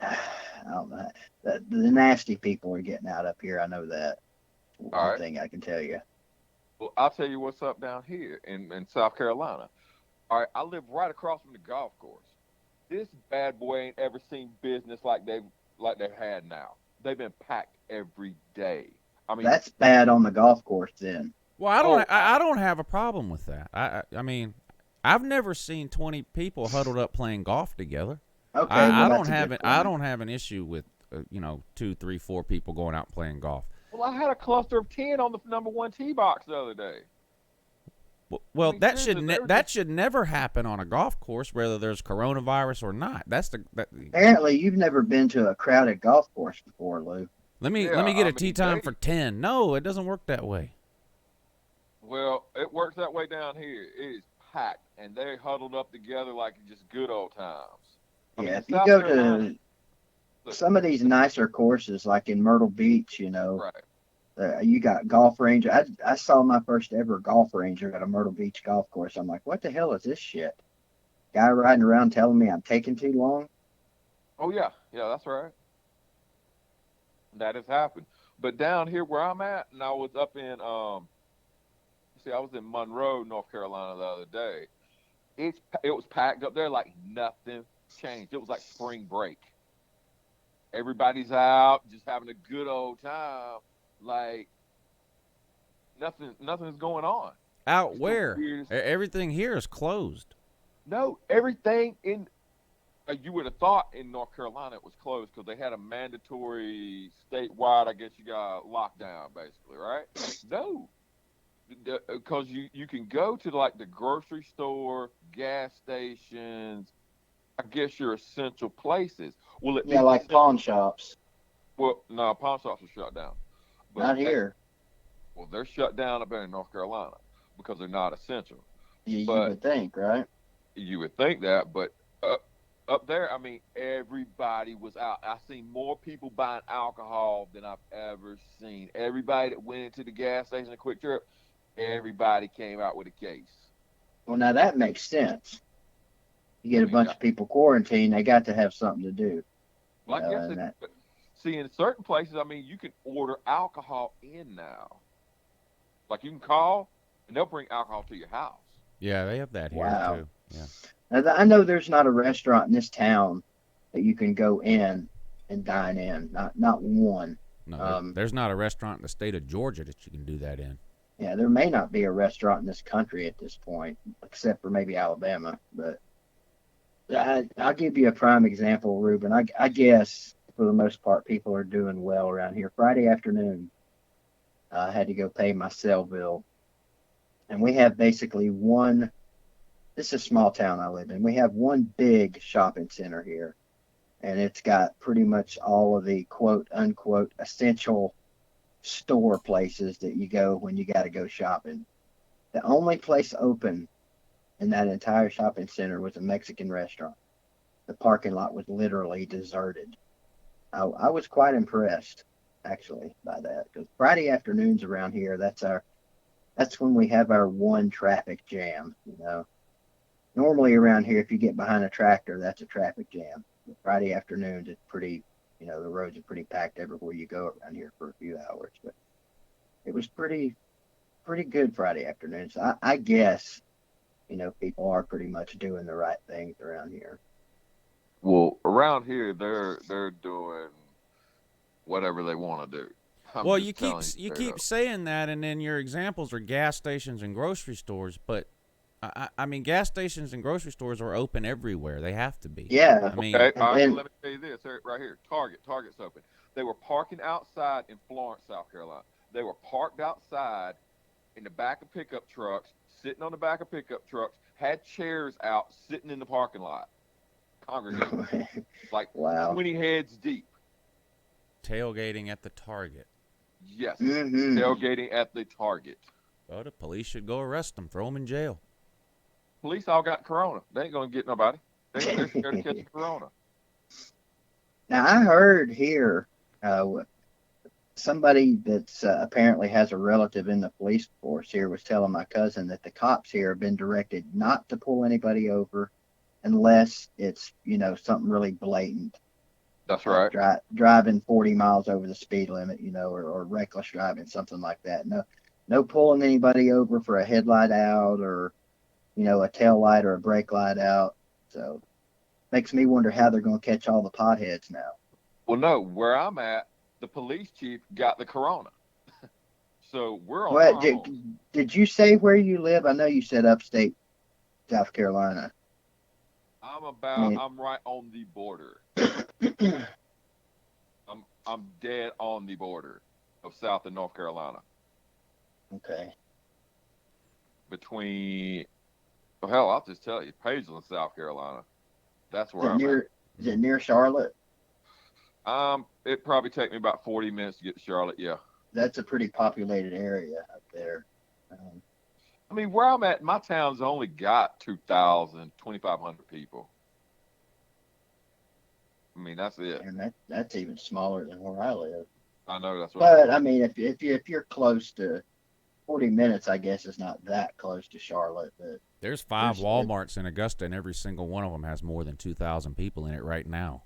I don't know. The nasty people are getting out up here. I know that. One thing I can tell you. Well, I'll tell you what's up down here in South Carolina. All right, I live right across from the golf course. This bad boy ain't ever seen business like they've had now. They've been packed every day. I mean, that's bad on the golf course then. Well, I don't have a problem with that. I mean, I've never seen 20 people huddled up playing golf together. Okay, I don't have an issue with 2, 3, 4 people going out and playing golf. Well, I had a cluster of 10 on the number 1 tee box the other day. Well, mean, that seriously, that should never happen on a golf course, whether there's coronavirus or not. Apparently, you've never been to a crowded golf course before, Lou. Let me Yeah, get I a tee mean, time for 10. No, it doesn't work that way. well, it works that way down here. It is packed, and they're huddled up together like just good old times. I mean, Yeah, in if you South go Carolina, to some of these nicer courses, like in Myrtle Beach, right? you got golf range. I saw my first ever golf ranger at a Myrtle Beach golf course. I'm like, what the hell is this shit? Guy riding around telling me I'm taking too long. Oh yeah, yeah, that's right. That has happened. But down here where I'm at, and I was up in I was in Monroe, North Carolina the other day. It was packed up there like nothing changed. It was like spring break. Everybody's out, just having a good old time, like nothing's going on. Out It's the where? weirdest. Everything here is closed. No, everything in you would have thought in North Carolina it was closed because they had a mandatory statewide, I guess you got lockdown basically, right? No, because you can go to like the grocery store, gas stations, I guess your essential places. Well, Yeah, like pawn shops. Well, no, pawn shops are shut down. But Not here. Well, they're shut down up there in North Carolina because they're not essential. You But would think, right? you would think that, but up there, I mean, everybody was out. I seen more people buying alcohol than I've ever seen. Everybody that went into the gas station, a quick trip, everybody came out with a case. Well, now that makes sense. You get a bunch of people quarantined, they got to have something to do. Well, I guess see, in certain places, I mean, you can order alcohol in now. Like you can call, and they'll bring alcohol to your house. Yeah, they have that here too. Yeah. Now, I know there's not a restaurant in this town that you can go in and dine in. Not one. No, there's not a restaurant in the state of Georgia that you can do that in. Yeah, there may not be a restaurant in this country at this point, except for maybe Alabama. But I'll give you a prime example, Reuben. I guess for the most part, people are doing well around here. Friday afternoon, I had to go pay my cell bill. And we have basically one, this is a small town I live in. We have one big shopping center here. And it's got pretty much all of the quote unquote essential store places that you go when you got to go shopping. The only place open in that entire shopping center was a Mexican restaurant. The parking lot was literally deserted. I was quite impressed, actually, by that. Because Friday afternoons around here, that's when we have our one traffic jam. Normally around here, if you get behind a tractor, that's a traffic jam. But Friday afternoons, it's pretty. The roads are pretty packed everywhere you go around here for a few hours. But it was pretty good Friday afternoons. I guess, people are pretty much doing the right things around here. Well, around here, they're doing whatever they want to do. Well, you keep saying that, and then your examples are gas stations and grocery stores. But I mean, gas stations and grocery stores are open everywhere. They have to be. Yeah. I mean, okay. All right, let me tell you this right here. Target's open. They were parking outside in Florence, South Carolina. They were parked outside in the back of pickup trucks, sitting on the back of pickup trucks, had chairs out, sitting in the parking lot. Congregating. Like wow. 20 heads deep. Tailgating at the Target. Yes. Mm-hmm. Tailgating at the Target. Well, the police should go arrest them, throw them in jail. Police all got corona. They ain't going to get nobody. They're scared to catch corona. Now, I heard here somebody that's apparently has a relative in the police force here was telling my cousin that the cops here have been directed not to pull anybody over unless it's, something really blatant. That's right. Driving 40 miles over the speed limit, or reckless driving, something like that. No pulling anybody over for a headlight out or, a tail light or a brake light out. So makes me wonder how they're going to catch all the potheads now. Well, no, where I'm at, the police chief got the corona. So we're on. Did you say where you live? I know you said upstate South Carolina. I'm right on the border. I'm dead on the border of South and North Carolina. Okay. between, well, hell, I'll just tell you, Pageland, South Carolina. That's where I'm at. Is it near Charlotte? It probably take me about 40 minutes to get to Charlotte. Yeah. That's a pretty populated area up there. I mean, where I'm at, my town's only got 2,500 people. I mean, that's it. And that's even smaller than where I live. I know that's what. But I mean, if you're close to 40 minutes, I guess it's not that close to Charlotte. But There's 5 Walmarts in Augusta, and every single one of them has more than 2,000 people in it right now.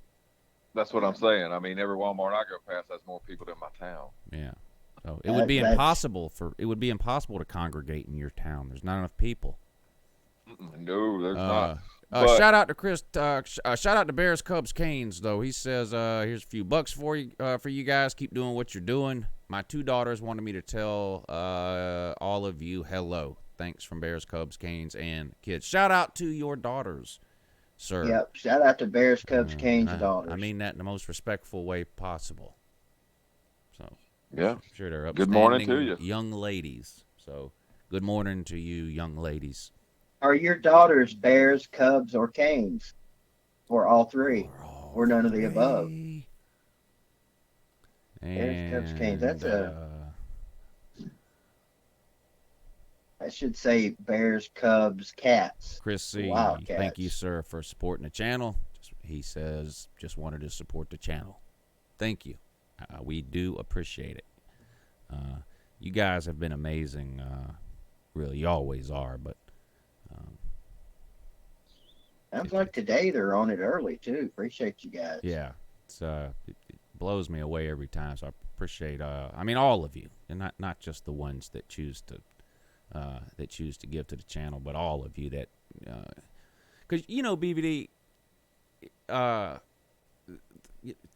That's what I'm saying. I mean, every Walmart I go past has more people than my town. Yeah. So it would be impossible to congregate in your town. There's not enough people. No, there's not. Shout out to Chris. Shout out to Bears, Cubs, Canes. Though he says, "Here's a few bucks for you guys. Keep doing what you're doing." My 2 daughters wanted me to tell all of you hello. Thanks from Bears, Cubs, Canes, and kids. Shout out to your daughters, sir. Yep. Shout out to Bears, Cubs, Canes, daughters. I mean that in the most respectful way possible. So yeah, I'm sure they're good morning to you, young ladies. So good morning to you, young ladies. Are your daughters Bears, Cubs, or Canes? Or all 3? Or none of the above? Bears, Cubs, Canes. That's I should say Bears, Cubs, Cats. Chris C., Wildcats. Thank you, sir, for supporting the channel. He says, just wanted to support the channel. Thank you. We do appreciate it. You guys have been amazing. Really, you always are, but sounds like today they're on it early, too. Appreciate you guys. Yeah. It blows me away every time, so I appreciate, all of you, and not just the ones that choose to give to the channel, but all of you that, because BVD,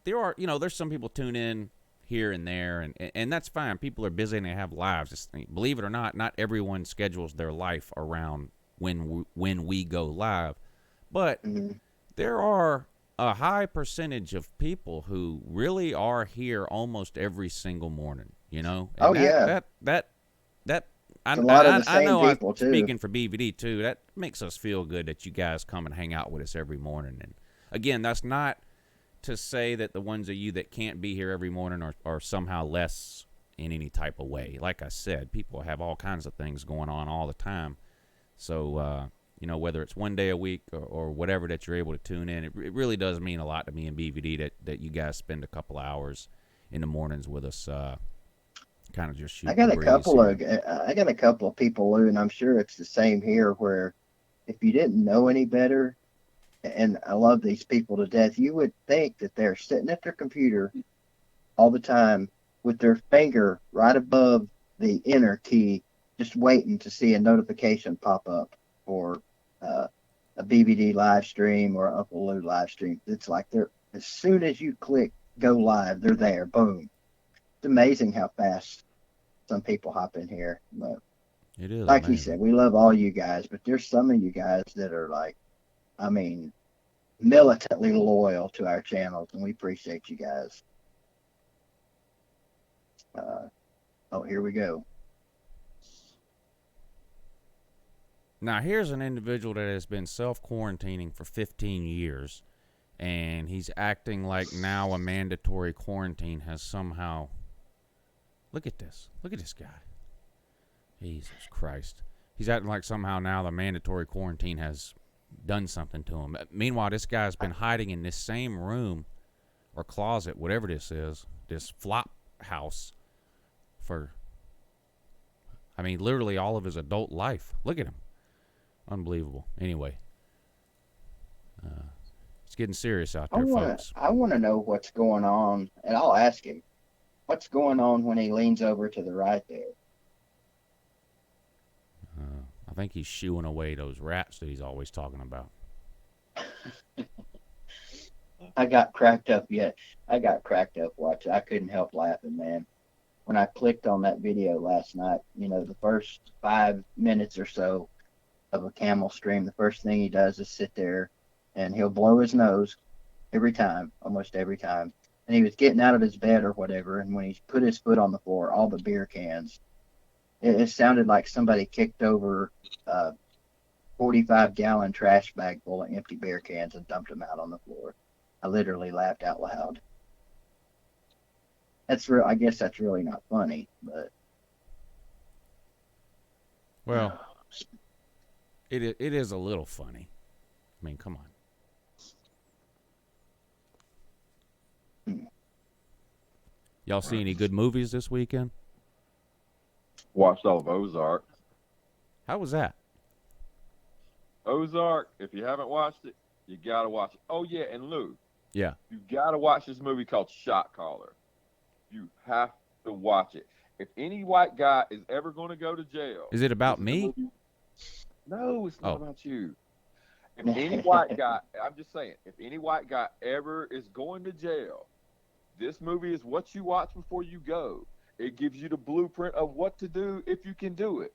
there are, there's some people tune in here and there, and that's fine. People are busy and they have lives. Just, believe it or not everyone schedules their life around when we go live, but there are a high percentage of people who really are here almost every single morning. And I know I'm speaking for BVD too. That makes us feel good that you guys come and hang out with us every morning. And again, that's not to say that the ones of you that can't be here every morning are somehow less in any type of way. Like I said, people have all kinds of things going on all the time. So, whether it's one day a week or whatever that you're able to tune in, it really does mean a lot to me and BVD that you guys spend a couple hours in the mornings with us, kind of just shooting. I got a couple of people, Lou, and I'm sure it's the same here, where if you didn't know any better, and I love these people to death, you would think that they're sitting at their computer all the time with their finger right above the enter key, just waiting to see a notification pop up for a BBD live stream or Uncle Lou live stream. It's like as soon as you click go live, they're there. Boom. It's amazing how fast some people hop in here. But it is like amazing. you said, we love all you guys, but there's some of you guys that are like, militantly loyal to our channels, and we appreciate you guys. Here we go. Now, here's an individual that has been self-quarantining for 15 years, and he's acting like now a mandatory quarantine has somehow... Look at this. Look at this guy. Jesus Christ. He's acting like somehow now the mandatory quarantine has done something to him. Meanwhile, this guy's been hiding in this same room or closet, whatever this is, this flop house for, literally all of his adult life. Look at him. Unbelievable. Anyway, it's getting serious out there, folks. I want to know what's going on, and I'll ask him, what's going on when he leans over to the right there? I think he's shooing away those rats that he's always talking about. I got cracked up watching. I couldn't help laughing, man. When I clicked on that video last night, the first 5 minutes or so of a camel stream, the first thing he does is sit there and he'll blow his nose almost every time. And he was getting out of his bed or whatever, and when he put his foot on the floor, all the beer cans It sounded like somebody kicked over a 45-gallon trash bag full of empty beer cans and dumped them out on the floor. I literally laughed out loud. That's real. I guess that's really not funny, but Well, it is a little funny. I mean, come on. Y'all see any good movies this weekend? Watched all of Ozark. How was that? Ozark, if you haven't watched it, you gotta watch it. Oh yeah, and Lou, Yeah. you gotta watch this movie called Shot Caller. You have to watch it. If any white guy is ever going to go to jail, Is it about me? No, it's not Oh. about you. If any white guy, I'm just saying, if any white guy ever is going to jail, this movie is what you watch before you go. It gives you the blueprint of what to do if you can do it.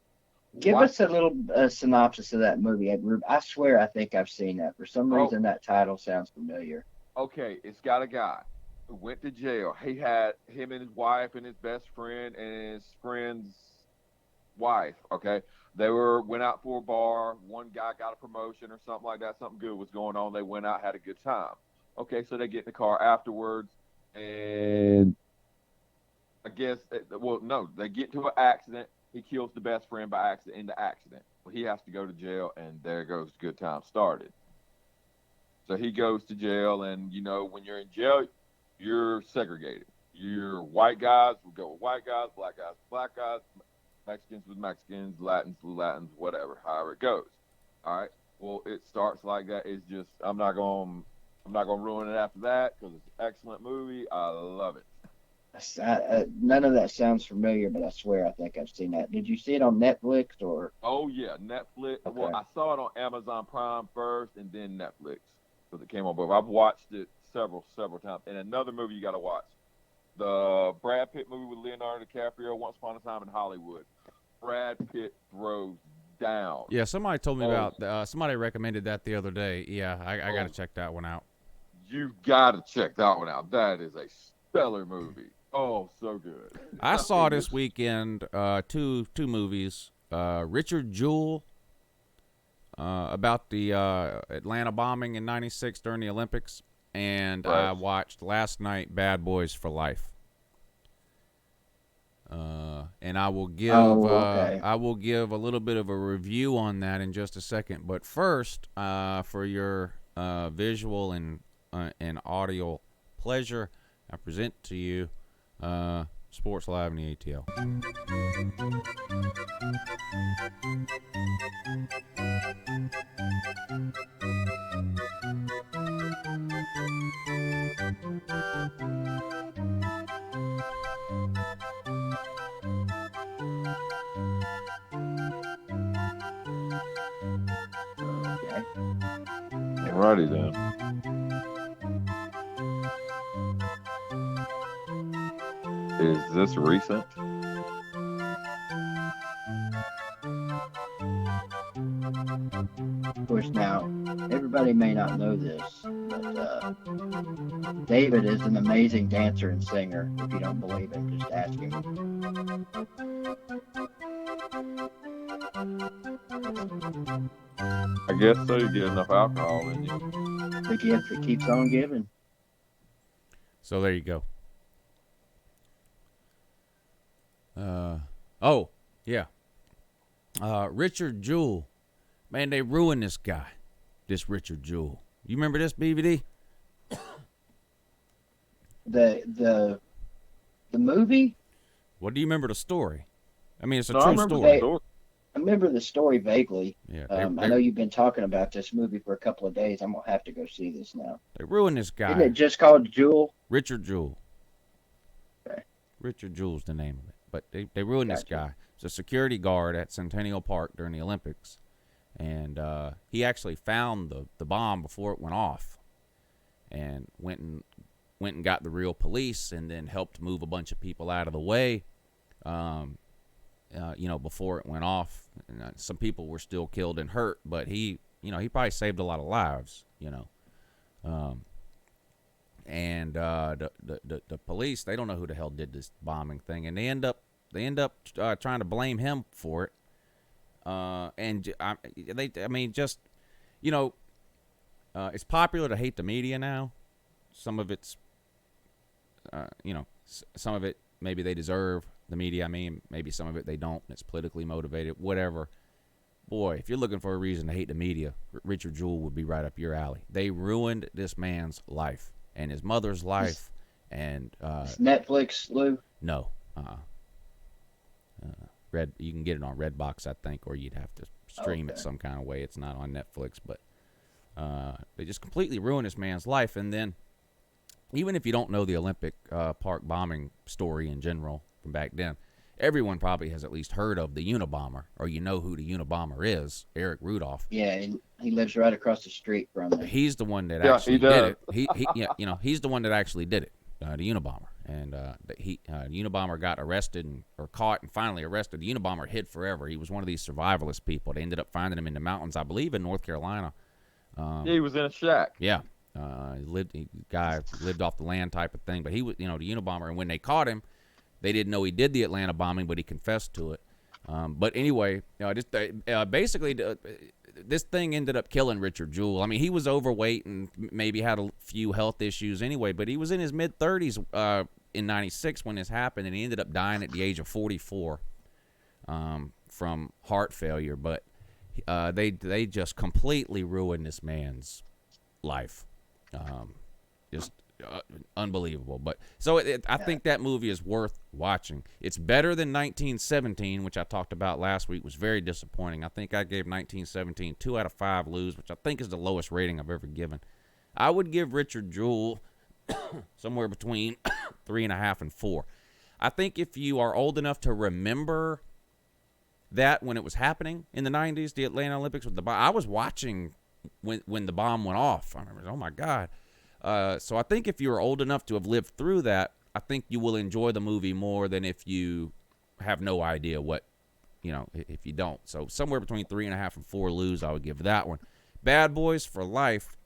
give Watch us a little synopsis of that movie. I swear I think I've seen that. For some Oh. reason, that title sounds familiar. Okay, it's got a guy who went to jail. He had him and his wife and his best friend and his friend's wife. Okay, they went out for a bar. One guy got a promotion or something like that. Something good was going on. They went out, had a good time. Okay, so they get in the car afterwards, and I guess, they get into an accident. He kills the best friend by accident in the accident. Well, he has to go to jail, and there goes the good time started. So he goes to jail, and when you're in jail, you're segregated. You're white guys will go with white guys, black guys with black guys, Mexicans with Mexicans, Latins with Latins, whatever, however it goes. All right. Well, it starts like that. It's just I'm not gonna ruin it after that because it's an excellent movie. I love it. None of that sounds familiar, but I swear I think I've seen that. Did you see it on Netflix or? Oh yeah, Netflix. Okay. Well, I saw it on Amazon Prime first, and then Netflix because it came on both. I've watched it several times. And another movie you got to watch, the Brad Pitt movie with Leonardo DiCaprio, Once Upon a Time in Hollywood. Brad Pitt throws down. Yeah, somebody told me about. Somebody recommended that the other day. Yeah, I got to check that one out. You got to check that one out. That is a stellar movie. Oh, so good. I saw this weekend two movies. Richard Jewell, about the Atlanta bombing in '96 during the Olympics, and Right. I watched last night Bad Boys for Life. And I will give I will give a little bit of a review on that in just a second. But first, for your visual and audio pleasure, I present to you Sports Live in the ATL. Okay. Alrighty then. Is this recent? Of course, now everybody may not know this, but David is an amazing dancer and singer. If you don't believe it, just ask him. I guess so. You get enough alcohol in you. The gift that keeps on giving. So there you go. Oh, yeah. Richard Jewell. Man, they ruined this guy. This Richard Jewell. You remember this, BVD? The movie? What do you remember the story? I mean, it's a No, I true remember story. the story. I remember the story vaguely. Yeah, I know you've been talking about this movie for a couple of days. I'm gonna have to go see this now. they ruined this guy. Isn't it just called Jewel? Richard Jewell. Okay. Richard Jewell's the name of it. But they ruined this Gotcha. guy. He's a security guard at Centennial Park during the Olympics. And he actually found the bomb before it went off. And went and got the real police and then helped move a bunch of people out of the way. Before it went off. And, some people were still killed and hurt, but he probably saved a lot of lives, And the police, they don't know who the hell did this bombing thing, and they end up They end up trying to blame him for it. It's popular to hate the media now. Some of it's, some of it maybe they deserve the media. I mean, maybe some of it they don't. It's politically motivated, whatever. Boy, if you're looking for a reason to hate the media, Richard Jewell would be right up your alley. They ruined this man's life and his mother's life. And Netflix, Lou? No. You can get it on Redbox, I think, or you'd have to stream it some kind of way. It's not on Netflix, but they just completely ruined this man's life. And then, even if you don't know the Olympic Park bombing story in general from back then, everyone probably has at least heard of the Unabomber, or you know who the Unabomber is, Eric Rudolph. Yeah, and he lives right across the street from me. He's the one that actually did it. He's the one that actually did it, the Unabomber. And the Unabomber got arrested or caught and finally arrested. The Unabomber hid forever. He was one of these survivalist people. They ended up finding him in the mountains, I believe, in North Carolina. He was in a shack. Yeah. Guy lived off the land type of thing. But he was, the Unabomber. And when they caught him, they didn't know he did the Atlanta bombing, but he confessed to it. But anyway, basically, this thing ended up killing Richard Jewell. I mean, he was overweight and maybe had a few health issues anyway, but he was in his mid-30s in 96 when this happened, and he ended up dying at the age of 44 from heart failure. But they just completely ruined this man's life. Just unbelievable. But so I think that movie is worth watching. It's better than 1917, which I talked about last week. Was very disappointing. I think I gave 1917 2 out of 5 lose, which I think is the lowest rating I've ever given. I would give Richard Jewell somewhere between 3.5 and 4. I think if you are old enough to remember that when it was happening in the 90s, the Atlanta Olympics with the bomb, I was watching when the bomb went off. I remember, oh my God. So I think if you're old enough to have lived through that, I think you will enjoy the movie more than if you have no idea what, if you don't. So somewhere between 3.5 and 4 lose, I would give that one. Bad Boys for Life.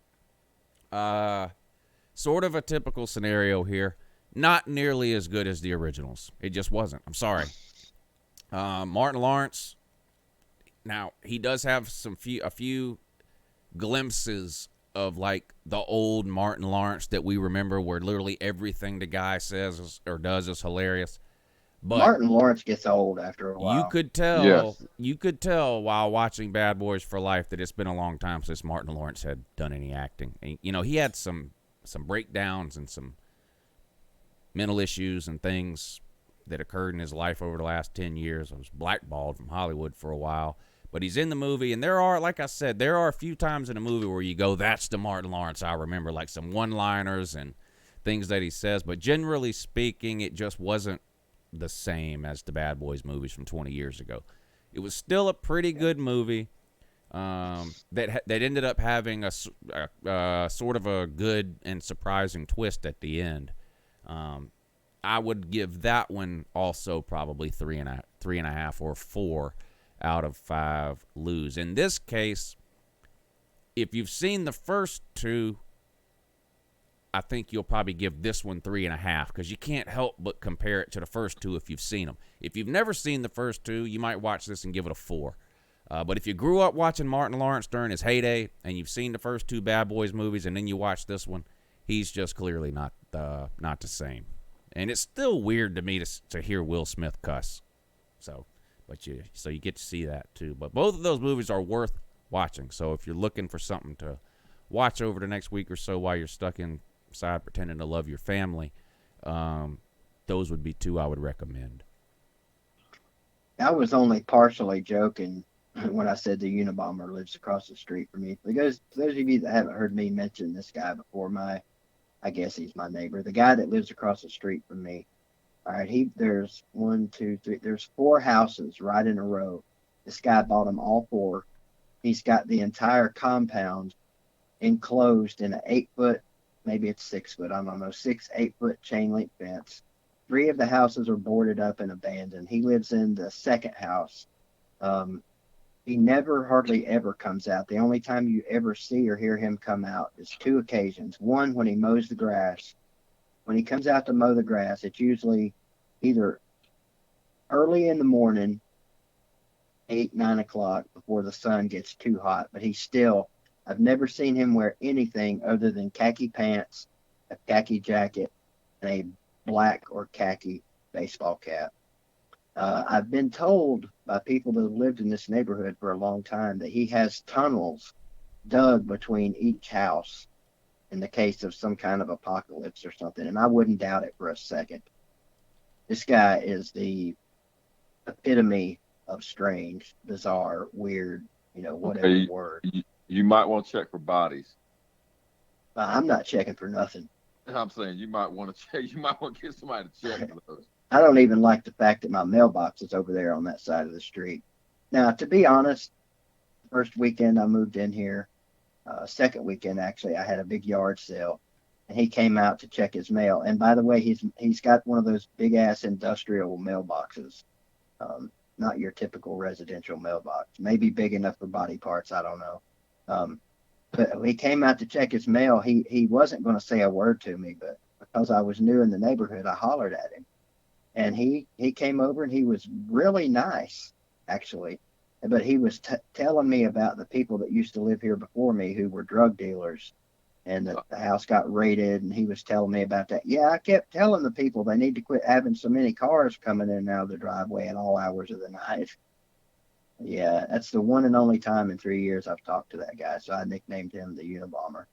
Sort of a typical scenario here. Not nearly as good as the originals. It just wasn't. I'm sorry. Martin Lawrence. Now, he does have a few glimpses of like the old Martin Lawrence that we remember, where literally everything the guy says or does is hilarious. But Martin Lawrence gets old after a while. You could tell while watching Bad Boys for Life that it's been a long time since Martin Lawrence had done any acting. And, he had some breakdowns and some mental issues and things that occurred in his life over the last 10 years. I was blackballed from Hollywood for a while. But he's in the movie, and there are, like I said, there are a few times in the movie where you go, that's the Martin Lawrence I remember, like some one-liners and things that he says. But generally speaking, it just wasn't the same as the Bad Boys movies from 20 years ago. It was still a pretty good movie that ended up having a sort of a good and surprising twist at the end. I would give that one also probably 3.5 or 4 out of 5 lose. In this case, if you've seen the first two, I think you'll probably give this one 3.5, because you can't help but compare it to the first two if you've seen them. If you've never seen the first two, you might watch this and give it a 4. But if you grew up watching Martin Lawrence during his heyday and you've seen the first 2 Bad Boys movies and then you watch this one, he's just clearly not the same. And it's still weird to me to hear Will Smith cuss. So you get to see that too. But both of those movies are worth watching. So if you're looking for something to watch over the next week or so while you're stuck inside pretending to love your family, those would be 2 I would recommend. I was only partially joking when I said the Unabomber lives across the street from me. Because those of you that haven't heard me mention this guy before, I guess he's my neighbor, the guy that lives across the street from me. All right, there's 1, 2, 3. There's 4 houses right in a row. This guy bought them all 4. He's got the entire compound enclosed in an 8-foot, maybe it's 6 foot, I don't know, 8-foot chain link fence. 3 of the houses are boarded up and abandoned. He lives in the second house. He never, hardly ever comes out. The only time you ever see or hear him come out is 2 occasions. One, when he mows the grass. When he comes out to mow the grass, it's usually either early in the morning, 8, 9 o'clock, before the sun gets too hot. But I've never seen him wear anything other than khaki pants, a khaki jacket, and a black or khaki baseball cap. I've been told by people that have lived in this neighborhood for a long time that he has tunnels dug between each house in the case of some kind of apocalypse or something, and I wouldn't doubt it for a second. This guy is the epitome of strange, bizarre, weird, whatever word. You might want to check for bodies. I'm not checking for nothing. I'm saying you might want to check. You might want to get somebody to check for those. I don't even like the fact that my mailbox is over there on that side of the street. Now, to be honest, first weekend I moved in here, second weekend actually, I had a big yard sale, and he came out to check his mail. And by the way, he's got one of those big ass industrial mailboxes, not your typical residential mailbox. Maybe big enough for body parts, I don't know. But he came out to check his mail. He wasn't going to say a word to me, but because I was new in the neighborhood, I hollered at him. And he came over, and he was really nice, actually. But he was telling me about the people that used to live here before me who were drug dealers, and the house got raided, and he was telling me about that. Yeah, I kept telling the people they need to quit having so many cars coming in and out of the driveway at all hours of the night. Yeah, that's the one and only time in 3 years I've talked to that guy, so I nicknamed him the Unabomber.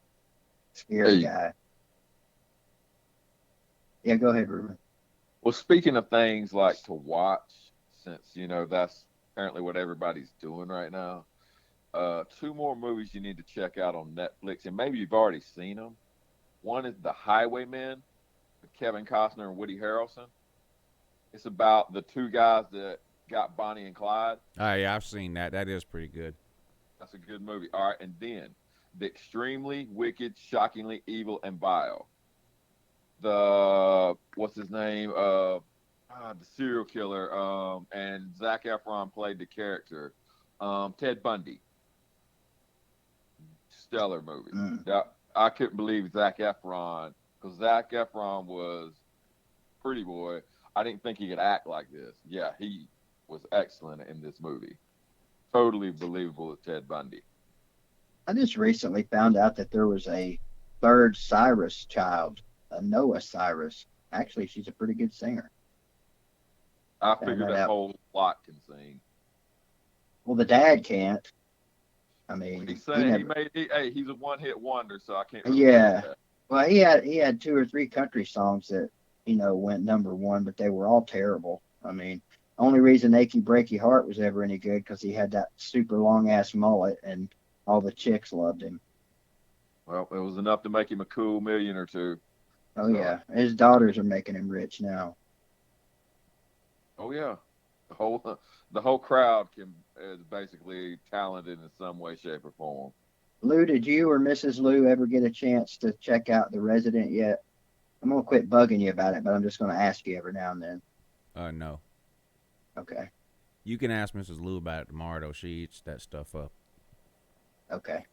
Scary guy. Yeah, go ahead, Reuben. Well, speaking of things like to watch, since, that's apparently what everybody's doing right now, 2 more movies you need to check out on Netflix, and maybe you've already seen them. One is The Highwaymen with Kevin Costner and Woody Harrelson. It's about the 2 guys that got Bonnie and Clyde. Oh, yeah, I've seen that. That is pretty good. That's a good movie. All right, and then The Extremely Wicked, Shockingly Evil, and Vile. What's his name? The serial killer, and Zac Efron played the character. Ted Bundy. Stellar movie. I couldn't believe Zac Efron, because Zac Efron was Pretty Boy. I didn't think he could act like this. Yeah, he was excellent in this movie. Totally believable as Ted Bundy. I just recently found out that there was a third Cyrus child, Noah Cyrus. Actually, she's a pretty good singer. I figured that whole lot can sing. Well, the dad can't. I mean, he's saying he's a one-hit wonder, so I can't. Really that. Well, he had 2 or 3 country songs that went #1, but they were all terrible. I mean, only reason "Achy Breaky Heart" was ever any good because he had that super long ass mullet, and all the chicks loved him. Well, it was enough to make him a cool $1 million or 2. Oh yeah, his daughters are making him rich now. Oh yeah, the whole crowd is basically talented in some way, shape, or form. Lou, did you or Mrs. Lou ever get a chance to check out The Resident yet? I'm gonna quit bugging you about it, but I'm just gonna ask you every now and then. No. Okay. You can ask Mrs. Lou about it tomorrow, though. She eats that stuff up. Okay.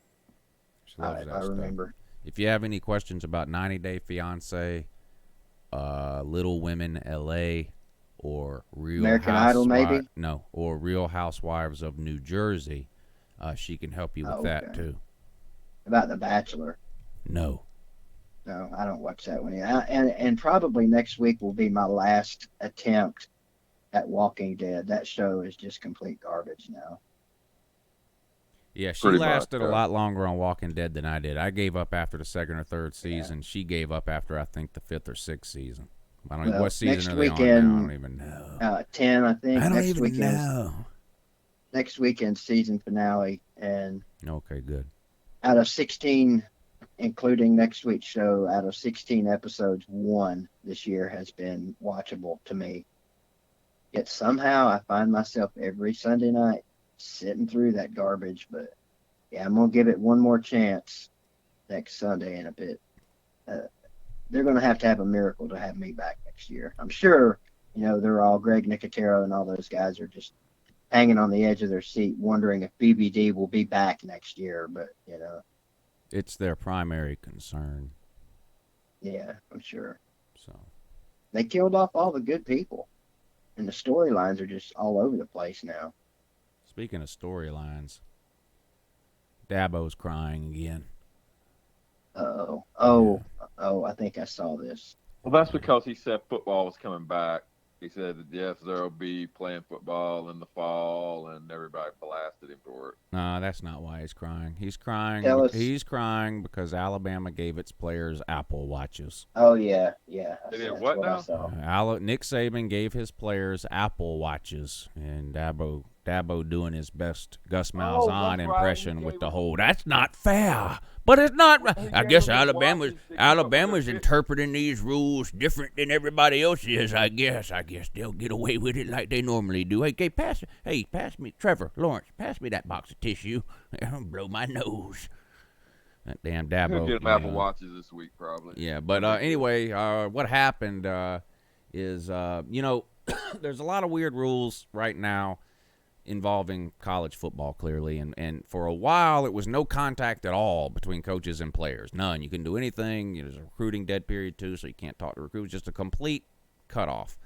She loves that I stuff. remember. If you have any questions about 90 Day Fiancé, Little Women L.A., or American Idol, maybe? No, or Real Housewives of New Jersey, she can help you with that, too. About The Bachelor? No. No, I don't watch that one. And probably next week will be my last attempt at Walking Dead. That show is just complete garbage now. Yeah, she lasted a lot longer on Walking Dead than I did. I gave up after the 2nd or 3rd season. Yeah. She gave up after, I think, the 5th or 6th season. I don't know. What season are they on now? I don't even know. 10, I think. I don't even know. Next weekend's season finale. And okay, good. Out of 16, including next week's show, out of 16 episodes, 1 this year has been watchable to me. Yet somehow I find myself every Sunday night sitting through that garbage. But yeah, I'm going to give it one more chance next Sunday in a bit. They're going to have a miracle to have me back next year. I'm sure, they're all Greg Nicotero and all those guys are just hanging on the edge of their seat, wondering if BBD will be back next year. But, it's their primary concern. Yeah, I'm sure. So they killed off all the good people. and the storylines are just all over the place now. Speaking of storylines, Dabo's crying again. Oh, I think I saw this. Well, that's because he said football was coming back. He said that, yes, they'll be playing football in the fall, and everybody blasted him for it. No, that's not why he's crying. He's crying. Tell us. He's crying because Alabama gave its players Apple Watches. Oh yeah. They did That's what now? I saw. Nick Saban gave his players Apple Watches, and Dabo doing his best Gus Malzahn that's impression right. with the whole "that's not fair." But it's not. I guess Alabama's interpreting these rules different than everybody else is. I guess they'll get away with it like they normally do. Hey, pass me, Trevor, Lawrence, pass me that box of tissue. Blow my nose. That damn Dabo. He'll get them Apple Watches this week, probably. Yeah, but anyway, what happened is, there's a lot of weird rules right now involving college football, clearly, and for a while it was no contact at all between coaches and players. None. You couldn't do anything. There's a recruiting dead period too, so you can't talk to recruits. Just a complete cutoff.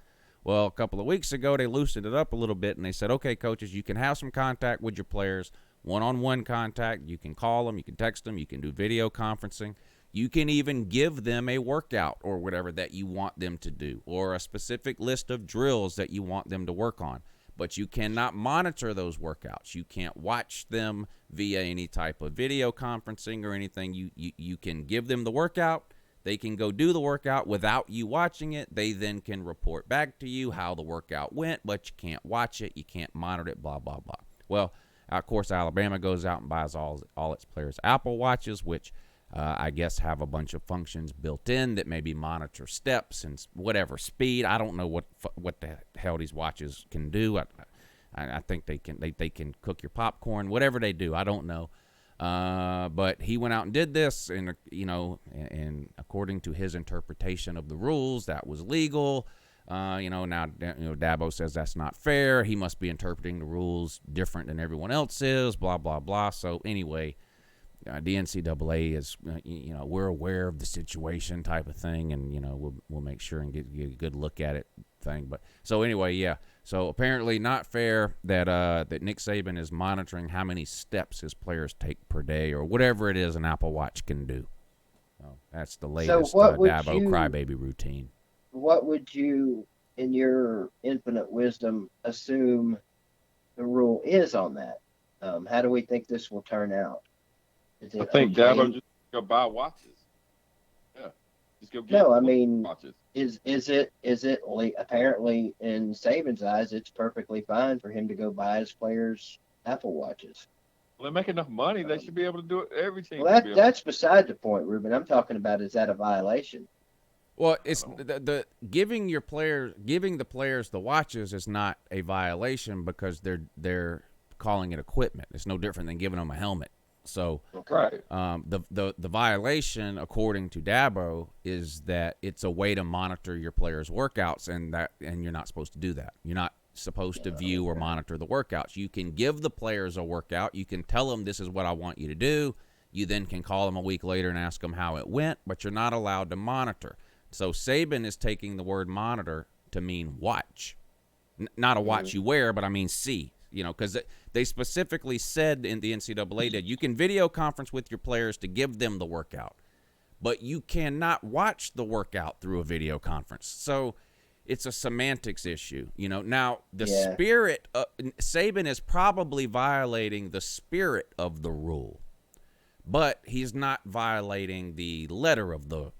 Well, a couple of weeks ago they loosened it up a little bit, and they said, okay, coaches, you can have some contact with your players, one-on-one contact. You can call them, you can text them, you can do video conferencing. You can even give them a workout or whatever that you want them to do, or a specific list of drills that you want them to work on. But you cannot monitor those workouts. You can't watch them via any type of video conferencing or anything. You can give them the workout. They can go do the workout without you watching it. They then can report back to you how the workout went, but you can't watch it. You can't monitor it, blah, blah, blah. Well, of course, Alabama goes out and buys all its players Apple Watches, which I guess have a bunch of functions built in that maybe monitor steps and whatever speed. I don't know what the hell these watches can do. I think they can cook your popcorn, whatever they do. I don't know. But he went out and did this, and and according to his interpretation of the rules, that was legal. Now Dabo says that's not fair. He must be interpreting the rules different than everyone else is. Blah blah blah. So anyway. The NCAA is, we're aware of the situation type of thing, and, we'll make sure and get a good look at it thing. But so anyway, yeah. So apparently not fair that Nick Saban is monitoring how many steps his players take per day or whatever it is an Apple Watch can do. So that's the latest Dabo crybaby routine. What would you, in your infinite wisdom, assume the rule is on that? How do we think this will turn out? I think Dabo just go buy watches. Yeah, just go get watches. Is it apparently in Saban's eyes, it's perfectly fine for him to go buy his players Apple Watches. Well, they make enough money; they should be able to do it. Every team. Well, that's beside the point, Reuben. I'm talking about, is that a violation? Well, it's the giving the players the watches is not a violation because they're calling it equipment. It's no different than giving them a helmet. So, right. The violation, according to Dabo, is that it's a way to monitor your players' workouts, and you're not supposed to do that. You're not supposed to view or monitor the workouts. You can give the players a workout. You can tell them this is what I want you to do. You then can call them a week later and ask them how it went, but you're not allowed to monitor. So Saban is taking the word monitor to mean watch, not a watch you wear, but I mean see. Because they specifically said in the NCAA that you can video conference with your players to give them the workout, but you cannot watch the workout through a video conference. So it's a semantics issue. Now the spirit Saban is probably violating the spirit of the rule, but he's not violating the letter of the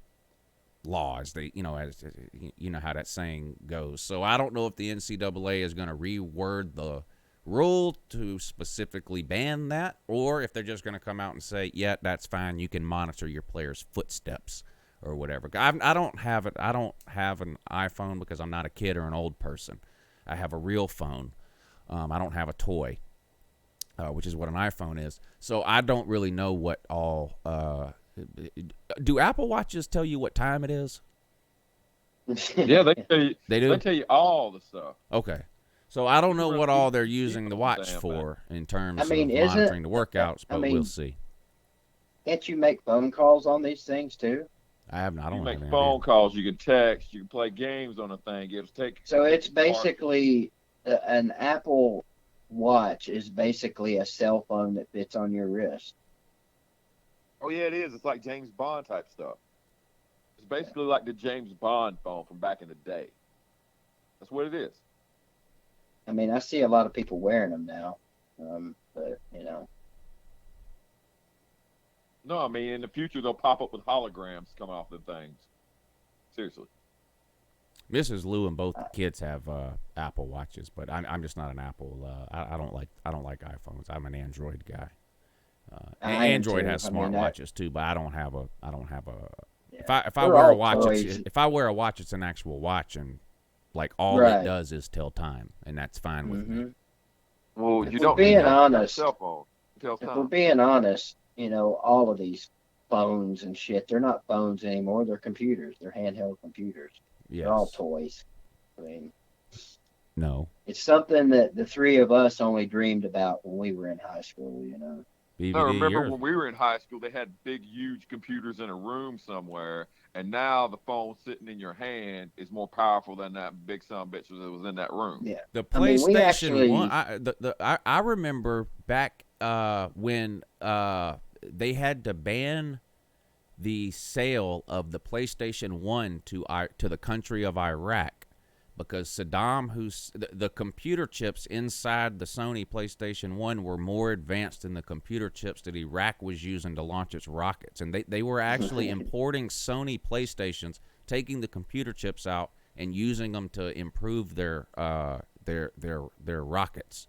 law, as how that saying goes. So I don't know if the NCAA is going to reword the rule to specifically ban that, or if they're just going to come out and say, yeah, that's fine, you can monitor your players' footsteps or whatever. I don't have an iPhone because I'm not a kid or an old person. I have a real phone. I don't have a toy, which is what an iPhone is. So I don't really know what all do Apple Watches tell you what time it is? Yeah, they tell you. They do? They tell you all the stuff. Okay. So I don't know what all they're using the watch for in terms of monitoring the workouts, but we'll see. Can't you make phone calls on these things too? I have not. I You don't make have any phone idea. calls, you can text, you can play games on the thing. It'll take. So it's basically an Apple Watch is basically a cell phone that fits on your wrist. Oh yeah, it is. It's like James Bond type stuff. It's basically like the James Bond phone from back in the day. That's what it is. I mean, I see a lot of people wearing them now, but No, I mean in the future they'll pop up with holograms coming off the things. Seriously. Mrs. Lou and both the kids have Apple Watches, but I'm just not an Apple. I don't like iPhones. I'm an Android guy. Android has smartwatches too, but I don't have a. Yeah. If I wear a watch, if I wear a watch, it's an actual watch, and like all it does is tell time, and that's fine with me. Well, If you we're don't being need a honest, cell phone. It tells if time. we're being honest, all of these phones and shit, they're not phones anymore. They're computers. They're handheld computers. Yes. They're all toys. I mean, No. it's something that the three of us only dreamed about when we were in high school. BBD No, remember yours. when we were in high school, they had big, huge computers in a room somewhere, and now the phone sitting in your hand is more powerful than that big son of a bitch that was in that room. Yeah. The I mean, we PlayStation actually- 1, I remember back when they had to ban the sale of the PlayStation 1 to the country of Iraq because Saddam, the computer chips inside the Sony PlayStation 1 were more advanced than the computer chips that Iraq was using to launch its rockets. And they were actually importing Sony PlayStations, taking the computer chips out and using them to improve their rockets.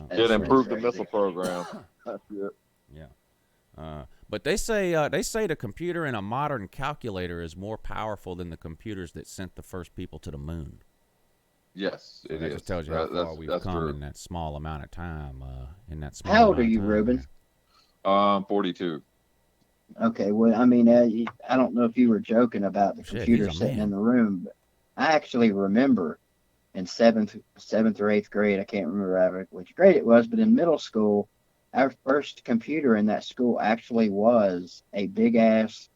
It improved the missile program. That's it. Yeah. But they say the computer in a modern calculator is more powerful than the computers that sent the first people to the moon. Yes, So it that is. just tells you how far we've come true. in that small amount of time. How old are you, Reuben? 42. Okay, well, I mean, I don't know if you were joking about the Shit, computer he's a sitting man. in the room, but I actually remember in seventh or eighth grade, I can't remember which grade it was, but in middle school, our first computer in that school actually was a big ass.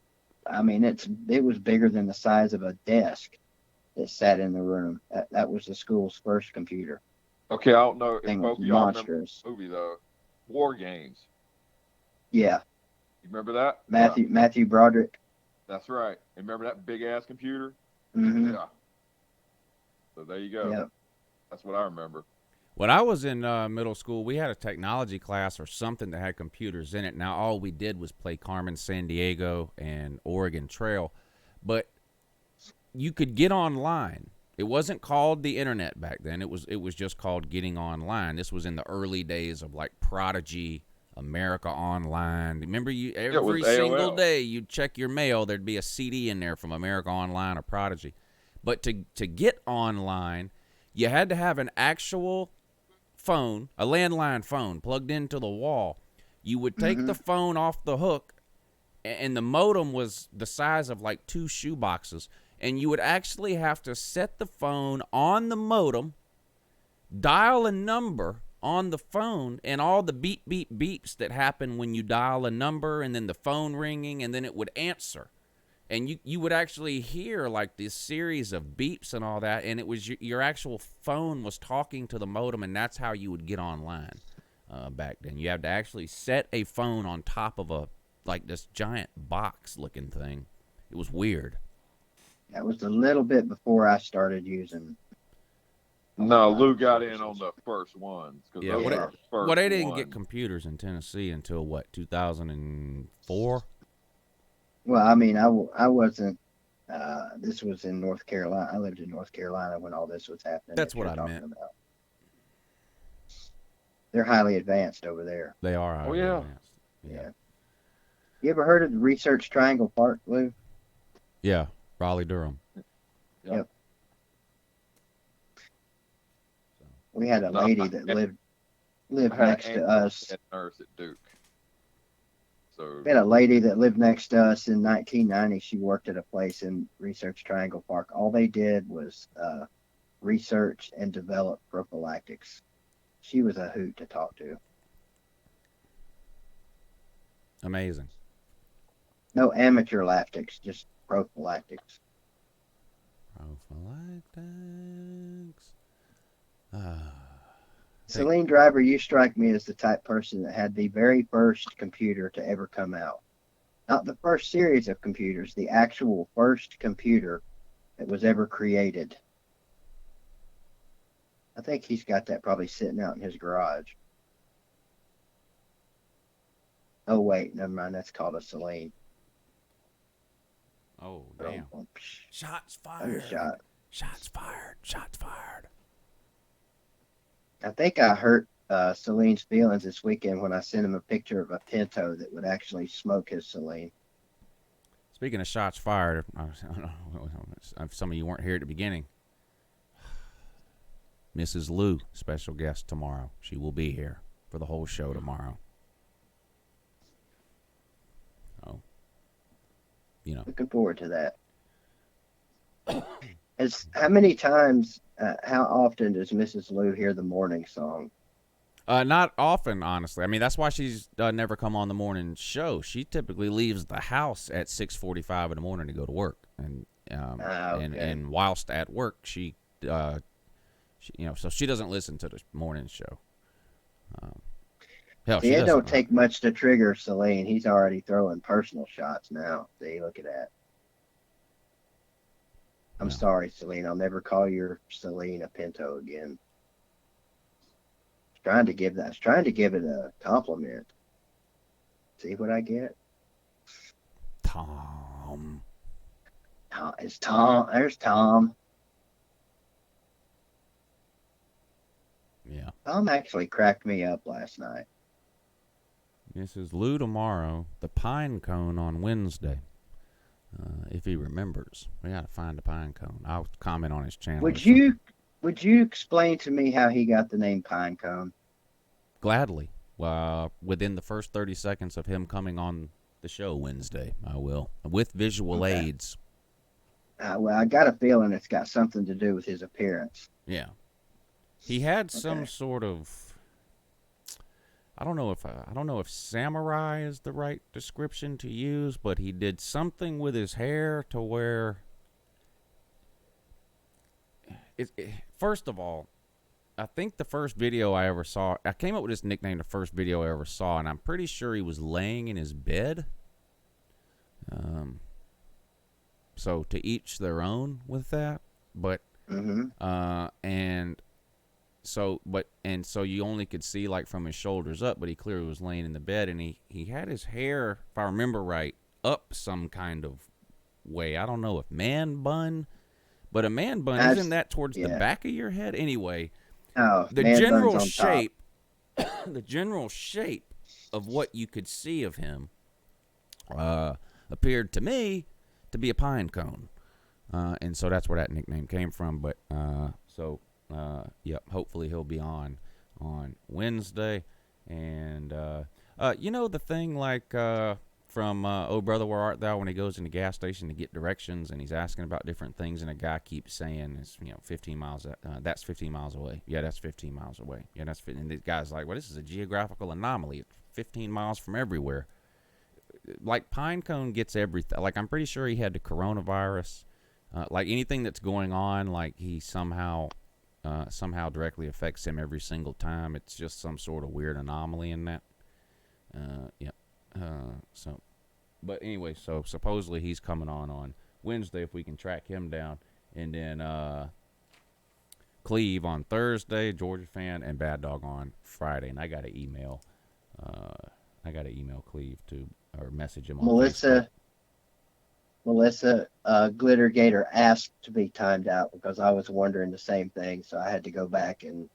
I mean, it was bigger than the size of a desk that sat in the room. That was the school's first computer. Okay, I don't know if Thing both was of y'all remember monstrous. the movie though. War Games. Yeah, You remember that? Matthew Broderick. That's right. And remember that big ass computer? Mm-hmm. Yeah. So there you go. Yep. That's what I remember. When I was in middle school, we had a technology class or something that had computers in it. Now, all we did was play Carmen Sandiego and Oregon Trail. But you could get online. It wasn't called the internet back then. It was just called getting online. This was in the early days of like Prodigy, America Online. Remember, every single day you'd check your mail, there'd be a CD in there from America Online or Prodigy. But to get online, you had to have an actual phone, a landline phone plugged into the wall. You would take the phone off the hook, and the modem was the size of like 2 shoe boxes, and you would actually have to set the phone on the modem, dial a number on the phone, and all the beep beep beeps that happen when you dial a number, and then the phone ringing, and then it would answer. And you would actually hear like this series of beeps and all that, and it was your actual phone was talking to the modem, and that's how you would get online back then. You had to actually set a phone on top of this giant box looking thing. It was weird. That was a little bit before I started using. No, Lou got in on the first ones. Yeah, they didn't get computers in Tennessee until what, 2004? Well, I mean, I wasn't. This was in North Carolina. I lived in North Carolina when all this was happening. That's what I meant. About. They're highly advanced over there. They are highly advanced. Yeah. You ever heard of the Research Triangle Park, Lou? Yeah, Raleigh, Durham. Yep. We had a lady that lived next to us. Nurse at Duke. So We had a lady that lived next to us in 1990. She worked at a place in Research Triangle Park. All they did was research and develop prophylactics. She was a hoot to talk to. Amazing. No amateur lactics, just prophylactics. Prophylactics. Ah. Celine Driver, you strike me as the type person that had the very first computer to ever come out. Not the first series of computers, the actual first computer that was ever created. I think he's got that probably sitting out in his garage. Oh, wait, never mind. That's called a Celine. Oh, damn. Shots fired. Undershot. Shots fired. Shots fired. I think I hurt Celine's feelings this weekend when I sent him a picture of a Pinto that would actually smoke his Celine. Speaking of shots fired, some of you weren't here at the beginning. Mrs. Lou, special guest tomorrow. She will be here for the whole show tomorrow. Oh, you know. Looking forward to that. How many times, how often does Mrs. Lou hear the morning song? Not often, honestly. I mean, that's why she's never come on the morning show. She typically leaves the house at 6:45 in the morning to go to work, and and whilst at work, she so she doesn't listen to the morning show. Hell, See, it don't take much to trigger Celine. He's already throwing personal shots now. See, look at that. I'm sorry, Celine. I'll never call your Celine a Pinto again. I was trying to give it a compliment. See what I get? Tom. It's Tom. There's Tom. Yeah. Tom actually cracked me up last night. Mrs. Lou tomorrow. The pine cone on Wednesday. If he remembers, we got to find the pine cone. I'll comment on his channel. Would you explain to me how he got the name Pine Cone? Gladly. Within the first 30 seconds of him coming on the show Wednesday, I will, with visual aids. Well, I got a feeling it's got something to do with his appearance. Yeah. He had some sort of, I don't know if samurai is the right description to use, but he did something with his hair to where first of all, I think the first video I ever saw, I came up with this nickname the first video I ever saw, and I'm pretty sure he was laying in his bed. So to each their own with that, but so you only could see like from his shoulders up, but he clearly was laying in the bed, and he had his hair, if I remember right, up some kind of way. I don't know if man bun, but a man bun isn't that towards the back of your head anyway. Oh, the general shape, the general shape of what you could see of him appeared to me to be a pine cone, and so that's where that nickname came from. But hopefully he'll be on Wednesday, and the thing like from Oh Brother Where Art Thou, when he goes in the gas station to get directions and he's asking about different things, and a guy keeps saying it's 15 miles, that's 15 miles away, that's 15 miles away, that's 15, and the guy's like, well, this is a geographical anomaly, it's 15 miles from everywhere. Like Pinecone gets everything. Like I'm pretty sure he had the coronavirus, like anything that's going on, like he somehow directly affects him every single time. It's just some sort of weird anomaly in that. But anyway, so supposedly he's coming on Wednesday if we can track him down, and then Cleve on Thursday, Georgia fan, and Bad Dog on Friday. And I got to email Cleve to or message him on Facebook. Melissa Glitter Gator asked to be timed out because I was wondering the same thing, so I had to go back and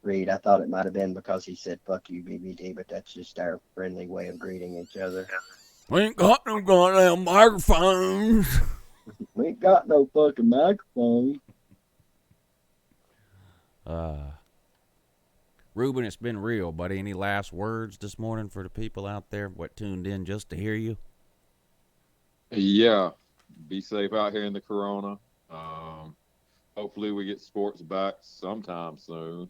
read. I thought it might have been because he said "fuck you, BBD," but that's just our friendly way of greeting each other. We ain't got no goddamn microphones. We ain't got no fucking microphone. Reuben, it's been real, buddy. Any last words this morning for the people out there what tuned in just to hear you? Yeah, be safe out here in the corona. Hopefully we get sports back sometime soon.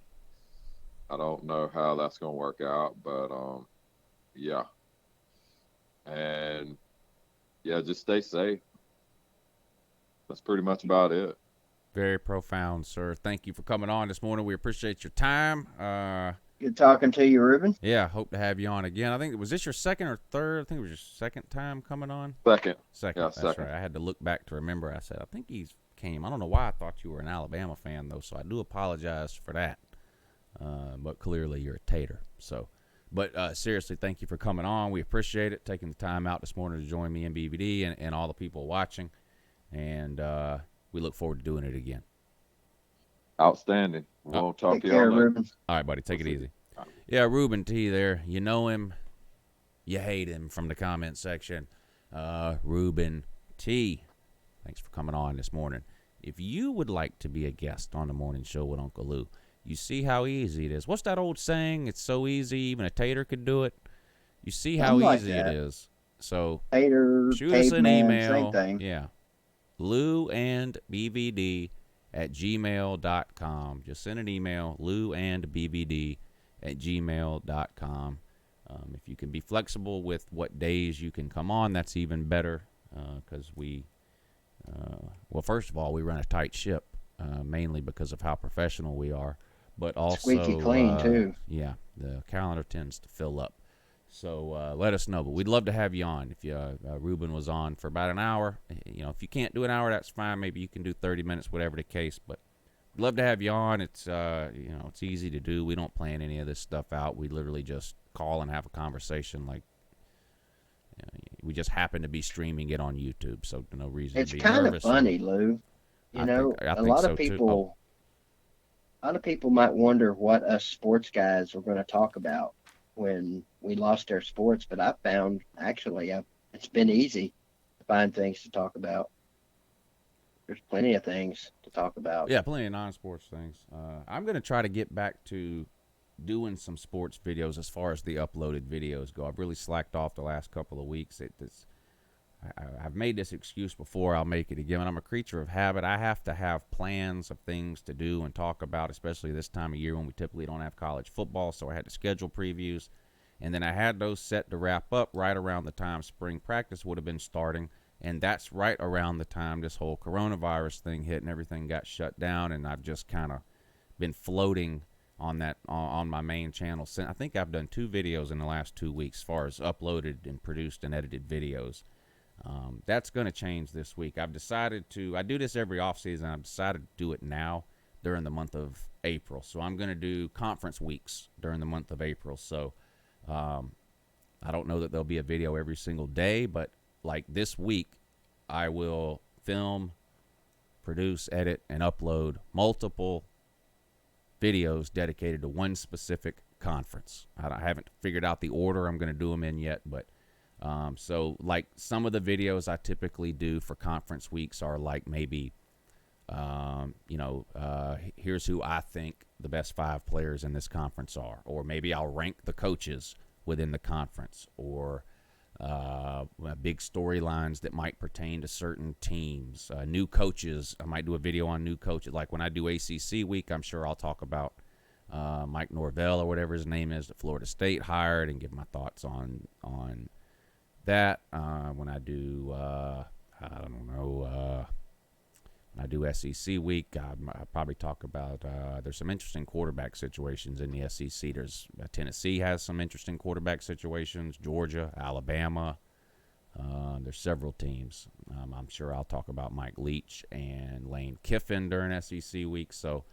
I don't know how that's going to work out, but yeah. And Yeah, just stay safe. That's pretty much about it. Very profound, sir. Thank you for coming on this morning. We appreciate your time. Good talking to you, Reuben. Yeah, hope to have you on again. I think, was this your second or third? I think it was your second time coming on. Second. Second. Yeah, That's second. right. I had to look back to remember. I said, I think he's came. I don't know why I thought you were an Alabama fan, though, so I do apologize for that. But clearly you're a Tater. So, but seriously, thank you for coming on. We appreciate it, taking the time out this morning to join me in BVD and all the people watching. And we look forward to doing it again. Outstanding. We'll talk Take to you care, all later. Reuben. All right, buddy. Take it We'll see easy. you. Yeah, Reuben T there. You know him. You hate him from the comment section. Reuben T. Thanks for coming on this morning. If you would like to be a guest on the morning show with Uncle Lou, you see how easy it is. What's that old saying? It's so easy, even a tater could do it. You see how Something like easy that. it is. So Tater, shoot us an caveman, email. same thing. Yeah. louandbvd@gmail.com. Just send an email, louandbvd@gmail.com. If you can be flexible with what days you can come on, that's even better because well, first of all, we run a tight ship, mainly because of how professional we are, but also Squeaky clean, too. Yeah, the calendar tends to fill up. So let us know. But we'd love to have you on. If Reuben was on for about an hour, if you can't do an hour, that's fine. Maybe you can do 30 minutes, whatever the case. But we'd love to have you on. It's it's easy to do. We don't plan any of this stuff out. We literally just call and have a conversation. Like we just happen to be streaming it on YouTube, so no reason It's to be kind of nervous. funny, Lou. I A think lot so, of too. people, a lot of people might wonder what us sports guys are going to talk about when we lost our sports. But I found actually it's been easy to find things to talk about. There's plenty of things to talk about. Yeah, plenty of non-sports things. I'm going to try to get back to doing some sports videos as far as the uploaded videos go. I've really slacked off the last couple of weeks. I've made this excuse before. I'll make it again. I'm a creature of habit. I have to have plans of things to do and talk about, especially this time of year when we typically don't have college football. So I had to schedule previews, and then I had those set to wrap up right around the time spring practice would have been starting. And that's right around the time this whole coronavirus thing hit and everything got shut down. And I've just kind of been floating on my main channel. I think I've done 2 videos in the last 2 weeks as far as uploaded and produced and edited videos. That's going to change this week. I've decided I do this every off season. I've decided to do it now during the month of April. So I'm going to do conference weeks during the month of April. So I don't know that there'll be a video every single day, but like this week, I will film, produce, edit, and upload multiple videos dedicated to one specific conference. I haven't figured out the order I'm going to do them in yet, but so like some of the videos I typically do for conference weeks are like maybe, here's who I think the best 5 players in this conference are, or maybe I'll rank the coaches within the conference, or big storylines that might pertain to certain teams, new coaches. I might do a video on new coaches. Like when I do ACC week, I'm sure I'll talk about Mike Norvell or whatever his name is that Florida State hired and give my thoughts on that. When I do, when I do SEC week, I'll probably talk about there's some interesting quarterback situations in the SEC. There's Tennessee has some interesting quarterback situations, Georgia, Alabama. There's several teams. I'm sure I'll talk about Mike Leach and Lane Kiffin during SEC week. So,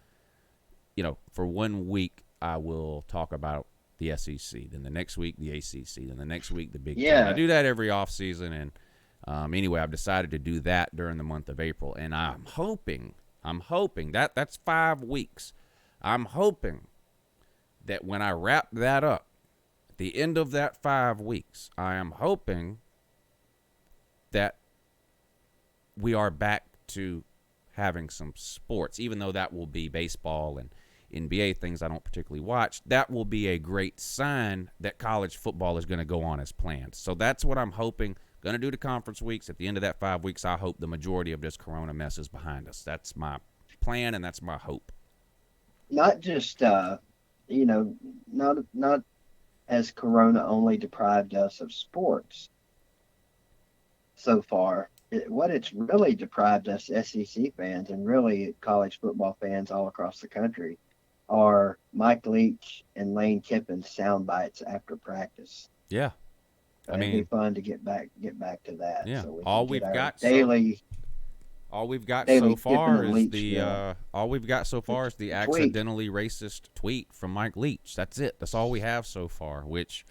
for 1 week, I will talk about the SEC. Then the next week, the ACC. Then the next week, the Big Ten. I do that every offseason. And anyway, I've decided to do that during the month of April. And I'm hoping that's 5 weeks. I'm hoping that when I wrap that up, at the end of that 5 weeks, I am hoping that we are back to having some sports, even though that will be baseball and NBA things I don't particularly watch. That will be a great sign that college football is going to go on as planned. So that's what I'm hoping. Going to do the conference weeks. At the end of that 5 weeks, I hope the majority of this corona mess is behind us. That's my plan, and that's my hope. Not just, not as corona only deprived us of sports, so far. What it's really deprived us SEC fans and really college football fans all across the country are Mike Leach and Lane Kiffin's sound bites after practice. Yeah. It'd be fun to get back to that. Yeah. So we all can we've get our got daily. all we've got daily so far Kiffin and is Leach the show. all we've got so far is the Tweet. accidentally racist tweet from Mike Leach. That's it. That's all we have so far, which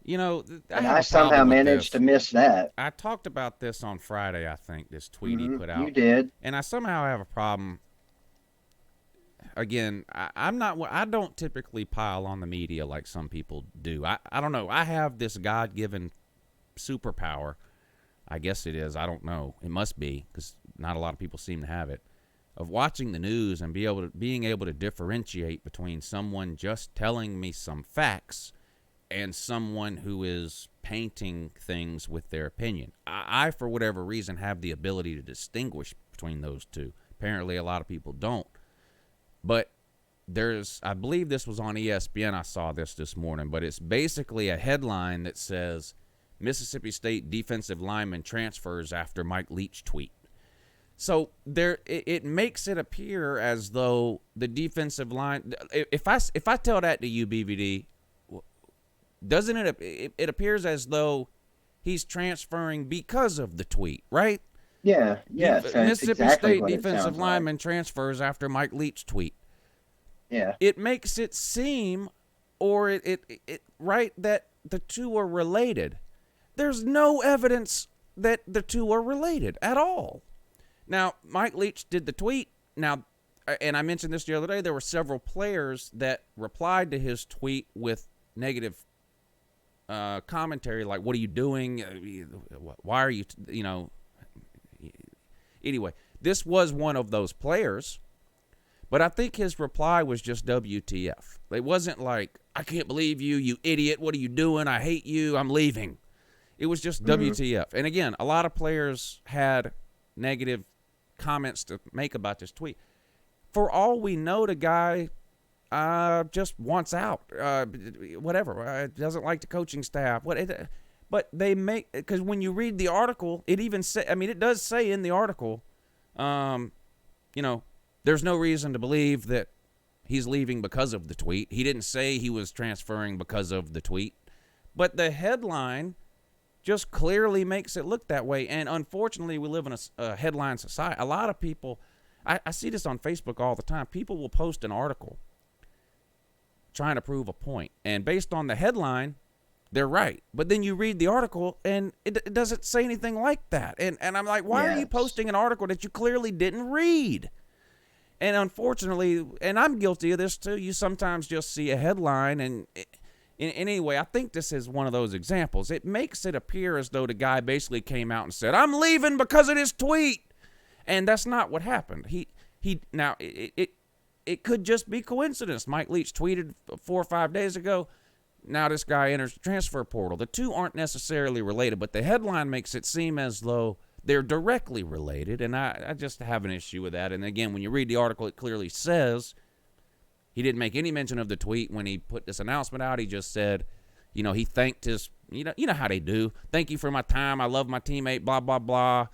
And I somehow managed to miss that. I talked about this on Friday, I think, this tweet he put out. You did. And I somehow have a problem. Again, I don't typically pile on the media like some people do. I don't know. I have this God-given superpower. I guess it is. I don't know. It must be, because not a lot of people seem to have it, of watching the news and being able to differentiate between someone just telling me some facts and someone who is painting things with their opinion. I, for whatever reason, have the ability to distinguish between those two. Apparently, a lot of people don't. But I believe this was on ESPN. I saw this morning, but it's basically a headline that says, Mississippi State defensive lineman transfers after Mike Leach tweet. So it makes it appear as though the defensive line, if I tell that to you, BVD, doesn't it appears as though he's transferring because of the tweet, right? Yeah. Mississippi exactly State defensive lineman like. transfers after Mike Leach tweet. Yeah. It makes it seem, or it right, that the two are related. There's no evidence that the two are related at all. Now, Mike Leach did the tweet. Now, and I mentioned this the other day, there were several players that replied to his tweet with negative commentary, like, what are you doing? Why are you, Anyway, this was one of those players, but I think his reply was just WTF. It wasn't like, I can't believe you, you idiot. What are you doing? I hate you. I'm leaving. It was just WTF. And again, a lot of players had negative comments to make about this tweet. For all we know, the guy just wants out. Whatever. Doesn't like the coaching staff. But they make, because when you read the article, it even say, it does say in the article, there's no reason to believe that he's leaving because of the tweet. He didn't say he was transferring because of the tweet. But the headline just clearly makes it look that way. And unfortunately, we live in a headline society. A lot of people, I see this on Facebook all the time. People will post an article trying to prove a point. And based on the headline, they're right. But then you read the article, and it doesn't say anything like that. And I'm like, why are you posting an article that you clearly didn't read? And unfortunately, and I'm guilty of this too, you sometimes just see a headline, and anyway, I think this is one of those examples. It makes it appear as though the guy basically came out and said, I'm leaving because of this tweet. And that's not what happened. Now, it could just be coincidence. Mike Leach tweeted 4 or 5 days ago, now this guy enters the transfer portal. The two aren't necessarily related, but the headline makes it seem as though they're directly related, and I just have an issue with that. And again, when you read the article, it clearly says he didn't make any mention of the tweet when he put this announcement out. He just said, he thanked his, you know how they do. Thank you for my time. I love my teammate, blah, blah, blah.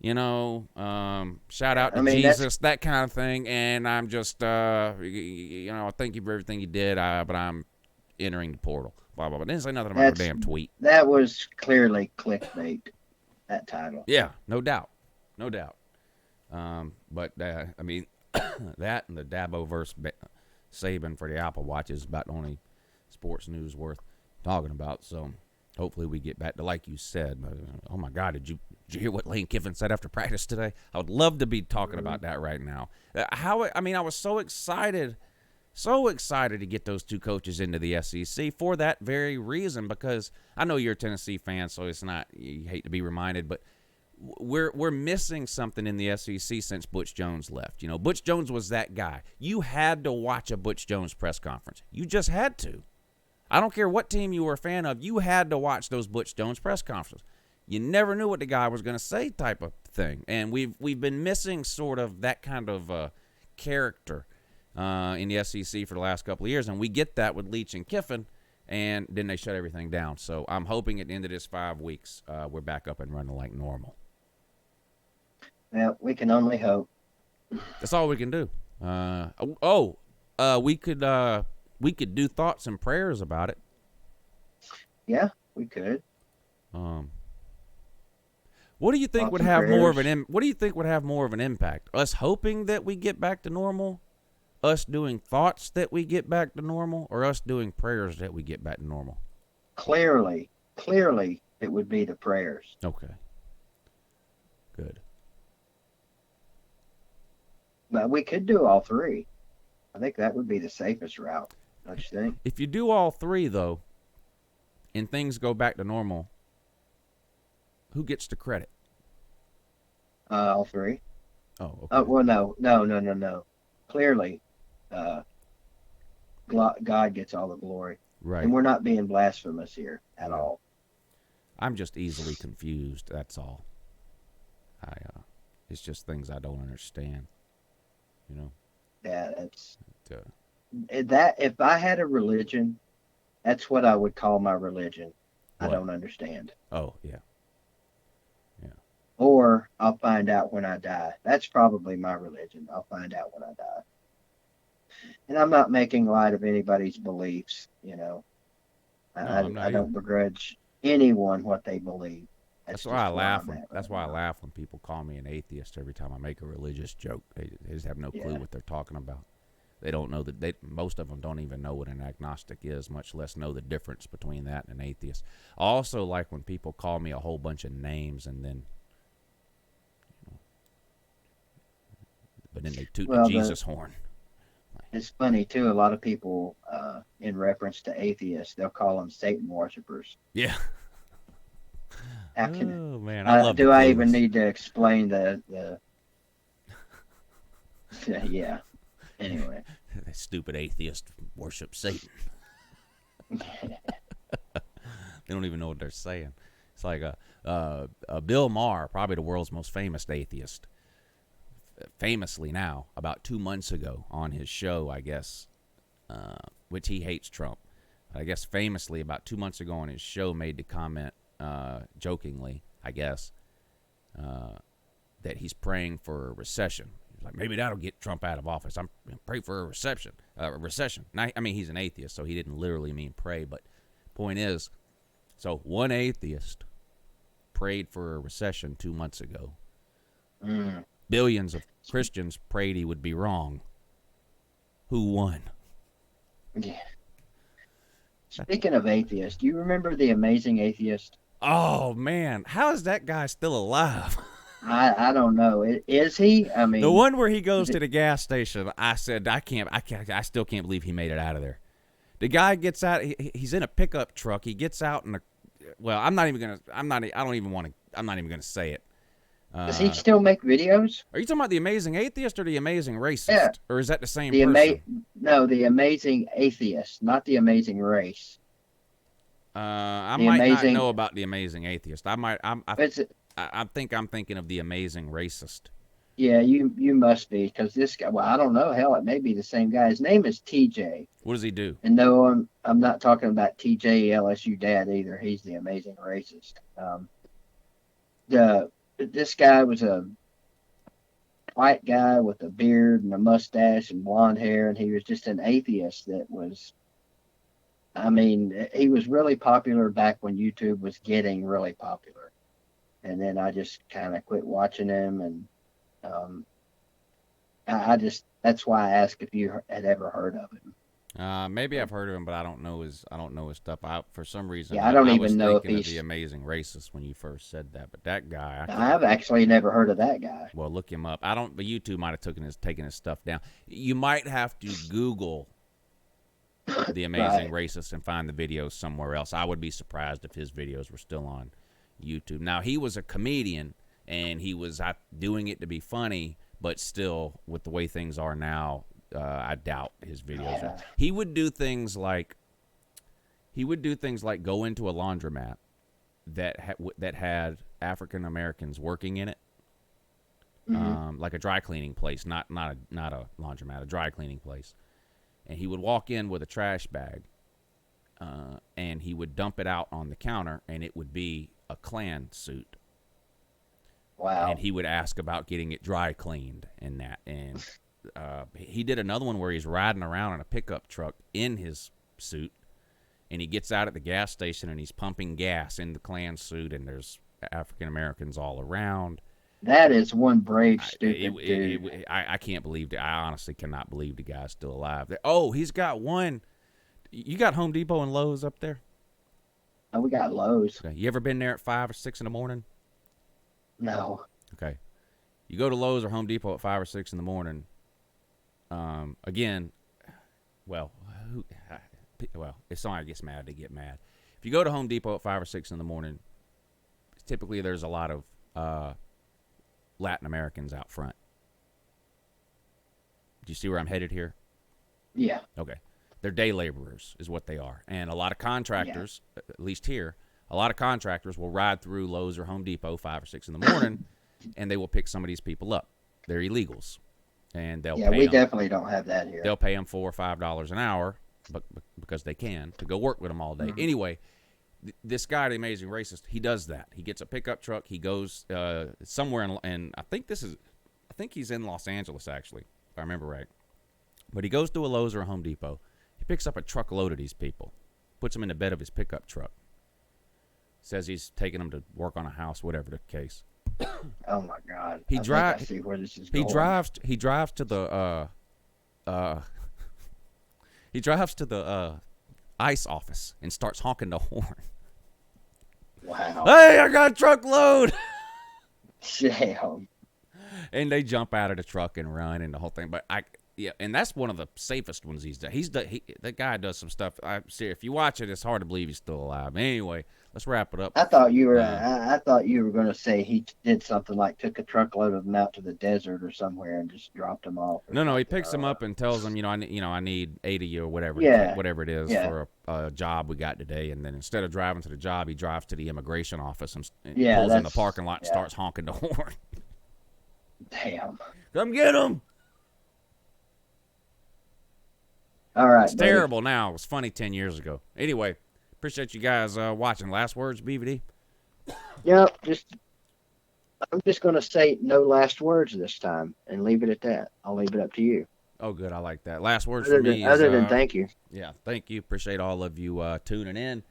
Shout out to Jesus, that kind of thing. And I'm just, thank you for everything you did, but I'm entering the portal, blah, blah, blah. Didn't say nothing about the damn tweet. That was clearly clickbait, that title. Yeah, no doubt. But that and the DABO versus SABAN for the Apple Watch is about the only sports news worth talking about. So hopefully we get back to, like you said, oh my God, did you hear what Lane Kiffin said after practice today? I would love to be talking about that right now. I was so excited to get those two coaches into the SEC for that very reason, because I know you're a Tennessee fan, so it's not, you hate to be reminded, but we're missing something in the SEC since Butch Jones left. Butch Jones was that guy. You had to watch a Butch Jones press conference. You just had to. I don't care what team you were a fan of. You had to watch those Butch Jones press conferences. You never knew what the guy was going to say, type of thing. And we've been missing sort of that kind of character in the SEC for the last couple of years, and we get that with Leach and Kiffin. and then they shut everything down. So I'm hoping at the end of this 5 weeks, we're back up and running like normal. Well, we can only hope. That's all we can do. We could do thoughts and prayers about it. Yeah, we could. What do you think Thoughts would and have more of prayers. what do you think would have more of an impact? Us hoping that we get back to normal, us doing thoughts that we get back to normal, or us doing prayers that we get back to normal? Clearly, it would be the prayers. Okay. Good. But we could do all three. I think that would be the safest route, don't you think? If you do all three, though, and things go back to normal, who gets the credit? All three. Oh, okay. Oh, well, no. Clearly, God gets all the glory. Right. And we're not being blasphemous here at all. I'm just easily confused. That's all. It's just things I don't understand. You know. Yeah, that's Uh, that. If I had a religion, that's what I would call my religion. I What? don't understand. oh yeah. Or I'll find out when I die. That's probably my religion. I'll find out when I die. And I'm not making light of anybody's beliefs, you know. I'm not I don't begrudge anyone what they believe. That's just why I where laugh. I'm When, at that's right why I now. laugh when people call me an atheist every time I make a religious joke. They just have no clue Yeah. what they're talking about. They don't know that. Most of them don't even know what an agnostic is, much less know the difference between that and an atheist. I also like when people call me a whole bunch of names and then, but then they toot Well, the Jesus horn. It's funny too. A lot of people, in reference to atheists, they'll call them Satan worshipers. Yeah. How can Oh man, I love. do the I even clueless. need to explain the? Yeah. Anyway. That stupid atheist worship Satan. They don't even know what they're saying. It's like Bill Maher, probably the world's most famous atheist, famously now, about 2 months ago on his show, I guess, which he hates Trump. I guess famously about 2 months ago on his show made the comment, jokingly, I guess, that he's praying for a recession. He's like, maybe that'll get Trump out of office. I'm pray for a recession. Now, I mean, he's an atheist, so he didn't literally mean pray, but point is, so one atheist prayed for a recession 2 months ago. Mm. Billions of Christians prayed he would be wrong. Who won? Yeah. Speaking of atheists, do you remember The Amazing Atheist? Oh man, how is that guy still alive? I don't know. Is he? I mean, The one where he goes to the gas station, I said, I still can't believe he made it out of there. The guy gets out, he's in a pickup truck. He gets out in I'm not even gonna say it. does he still make videos? Are you talking about The Amazing Atheist or The Amazing Racist? Yeah. Or is that the same The person? The Amazing Atheist, not The Amazing Race. I The might Amazing- not know about The Amazing Atheist. I think I'm thinking of The Amazing Racist. Yeah, you must be, because this guy. Well, I don't know. Hell, it may be the same guy. His name is TJ. What does he do? And no, I'm not talking about TJ LSU dad either. He's the Amazing Racist. This guy was a white guy with a beard and a mustache and blonde hair, and he was just an atheist that was. I mean, he was really popular back when YouTube was getting really popular, and then I just kind of quit watching him, and that's why I asked if you had ever heard of him. Maybe I've heard of him, but I don't know his stuff. For some reason, Yeah, I don't was even know if thinking of he's- The Amazing Racist when you first said that. But that guy, I've actually never heard of that guy. well, look him up. But YouTube might have taken his stuff down. You might have to Google The Amazing Racist and find the videos somewhere else. I would be surprised if his videos were still on YouTube. Now, he was a comedian, and he was doing it to be funny, but still, with the way things are now, I doubt his videos. Yeah. He would do things like go into a laundromat that had African Americans working in it, like a dry cleaning place, not a laundromat, a dry cleaning place. And he would walk in with a trash bag, and he would dump it out on the counter, and it would be a Klan suit. Wow. And he would ask about getting it dry cleaned and that. And he did another one where he's riding around in a pickup truck in his suit, and he gets out at the gas station and he's pumping gas in the Klan suit, and there's African Americans all around. That is one brave, stupid dude. I can't believe it. I honestly cannot believe the guy's still alive. Oh, he's got one. You got Home Depot and Lowe's up there? Oh, we got Lowe's. Okay. You ever been there at 5 or 6 in the morning? No. Okay. You go to Lowe's or Home Depot at 5 or 6 in the morning. Again, if somebody gets mad, they get mad. If you go to Home Depot at 5 or 6 in the morning, typically there's a lot of Latin Americans out front. Do you see where I'm headed here? Yeah. Okay. They're day laborers is what they are. And a lot of contractors, at least here, a lot of contractors will ride through Lowe's or Home Depot 5 or 6 in the morning, and they will pick some of these people up. They're illegals. And they'll pay we them. Definitely don't have that here. They'll pay them $4 or $5 an hour because they can to go work with them all day. Mm-hmm. Anyway, this guy, the Amazing Racist, he does that. He gets a pickup truck. He goes somewhere and I think he's in Los Angeles, actually, if I remember right. But he goes to a Lowe's or a Home Depot. He picks up a truckload of these people, puts them in the bed of his pickup truck, says he's taking them to work on a house, whatever the case. Oh my God! He drives. I see where this is He going. drives to the ICE office and starts honking the horn. Wow. Hey, I got a truckload. Damn. And they jump out of the truck and run and the whole thing. But and that's one of the safest ones he's done. That guy does some stuff. If you watch it, it's hard to believe he's still alive. Anyway, let's wrap it up. I thought you were. I thought you were going to say he did something like took a truckload of them out to the desert or somewhere and just dropped them off. No, he picks them up and tells them, I need 80 of you or whatever, whatever it is for a job we got today. And then instead of driving to the job, he drives to the immigration office and pulls in the parking lot and starts honking the horn. Damn. Come get him. All right. It's terrible now. It was funny 10 years ago. Anyway, appreciate you guys watching. Last words, BVD? Yep. I'm just going to say no last words this time and leave it at that. I'll leave it up to you. Oh, good. I like that. Last words for me other than thank you. Yeah, thank you. Appreciate all of you tuning in.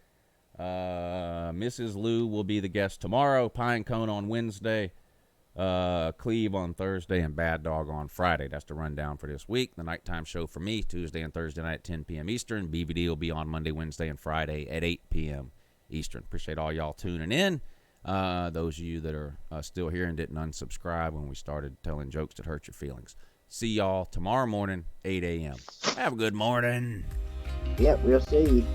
Mrs. Lou will be the guest tomorrow. Pinecone on Wednesday. Cleve on Thursday and Bad Dog on Friday. That's the rundown for this week. The nighttime show for me, Tuesday and Thursday night at 10 p.m. Eastern. BVD will be on Monday, Wednesday, and Friday at 8 p.m. Eastern. Appreciate all y'all tuning in. Those of you that are still here and didn't unsubscribe when we started telling jokes that hurt your feelings. See y'all tomorrow morning, 8 a.m. Have a good morning. Yep, we'll see you.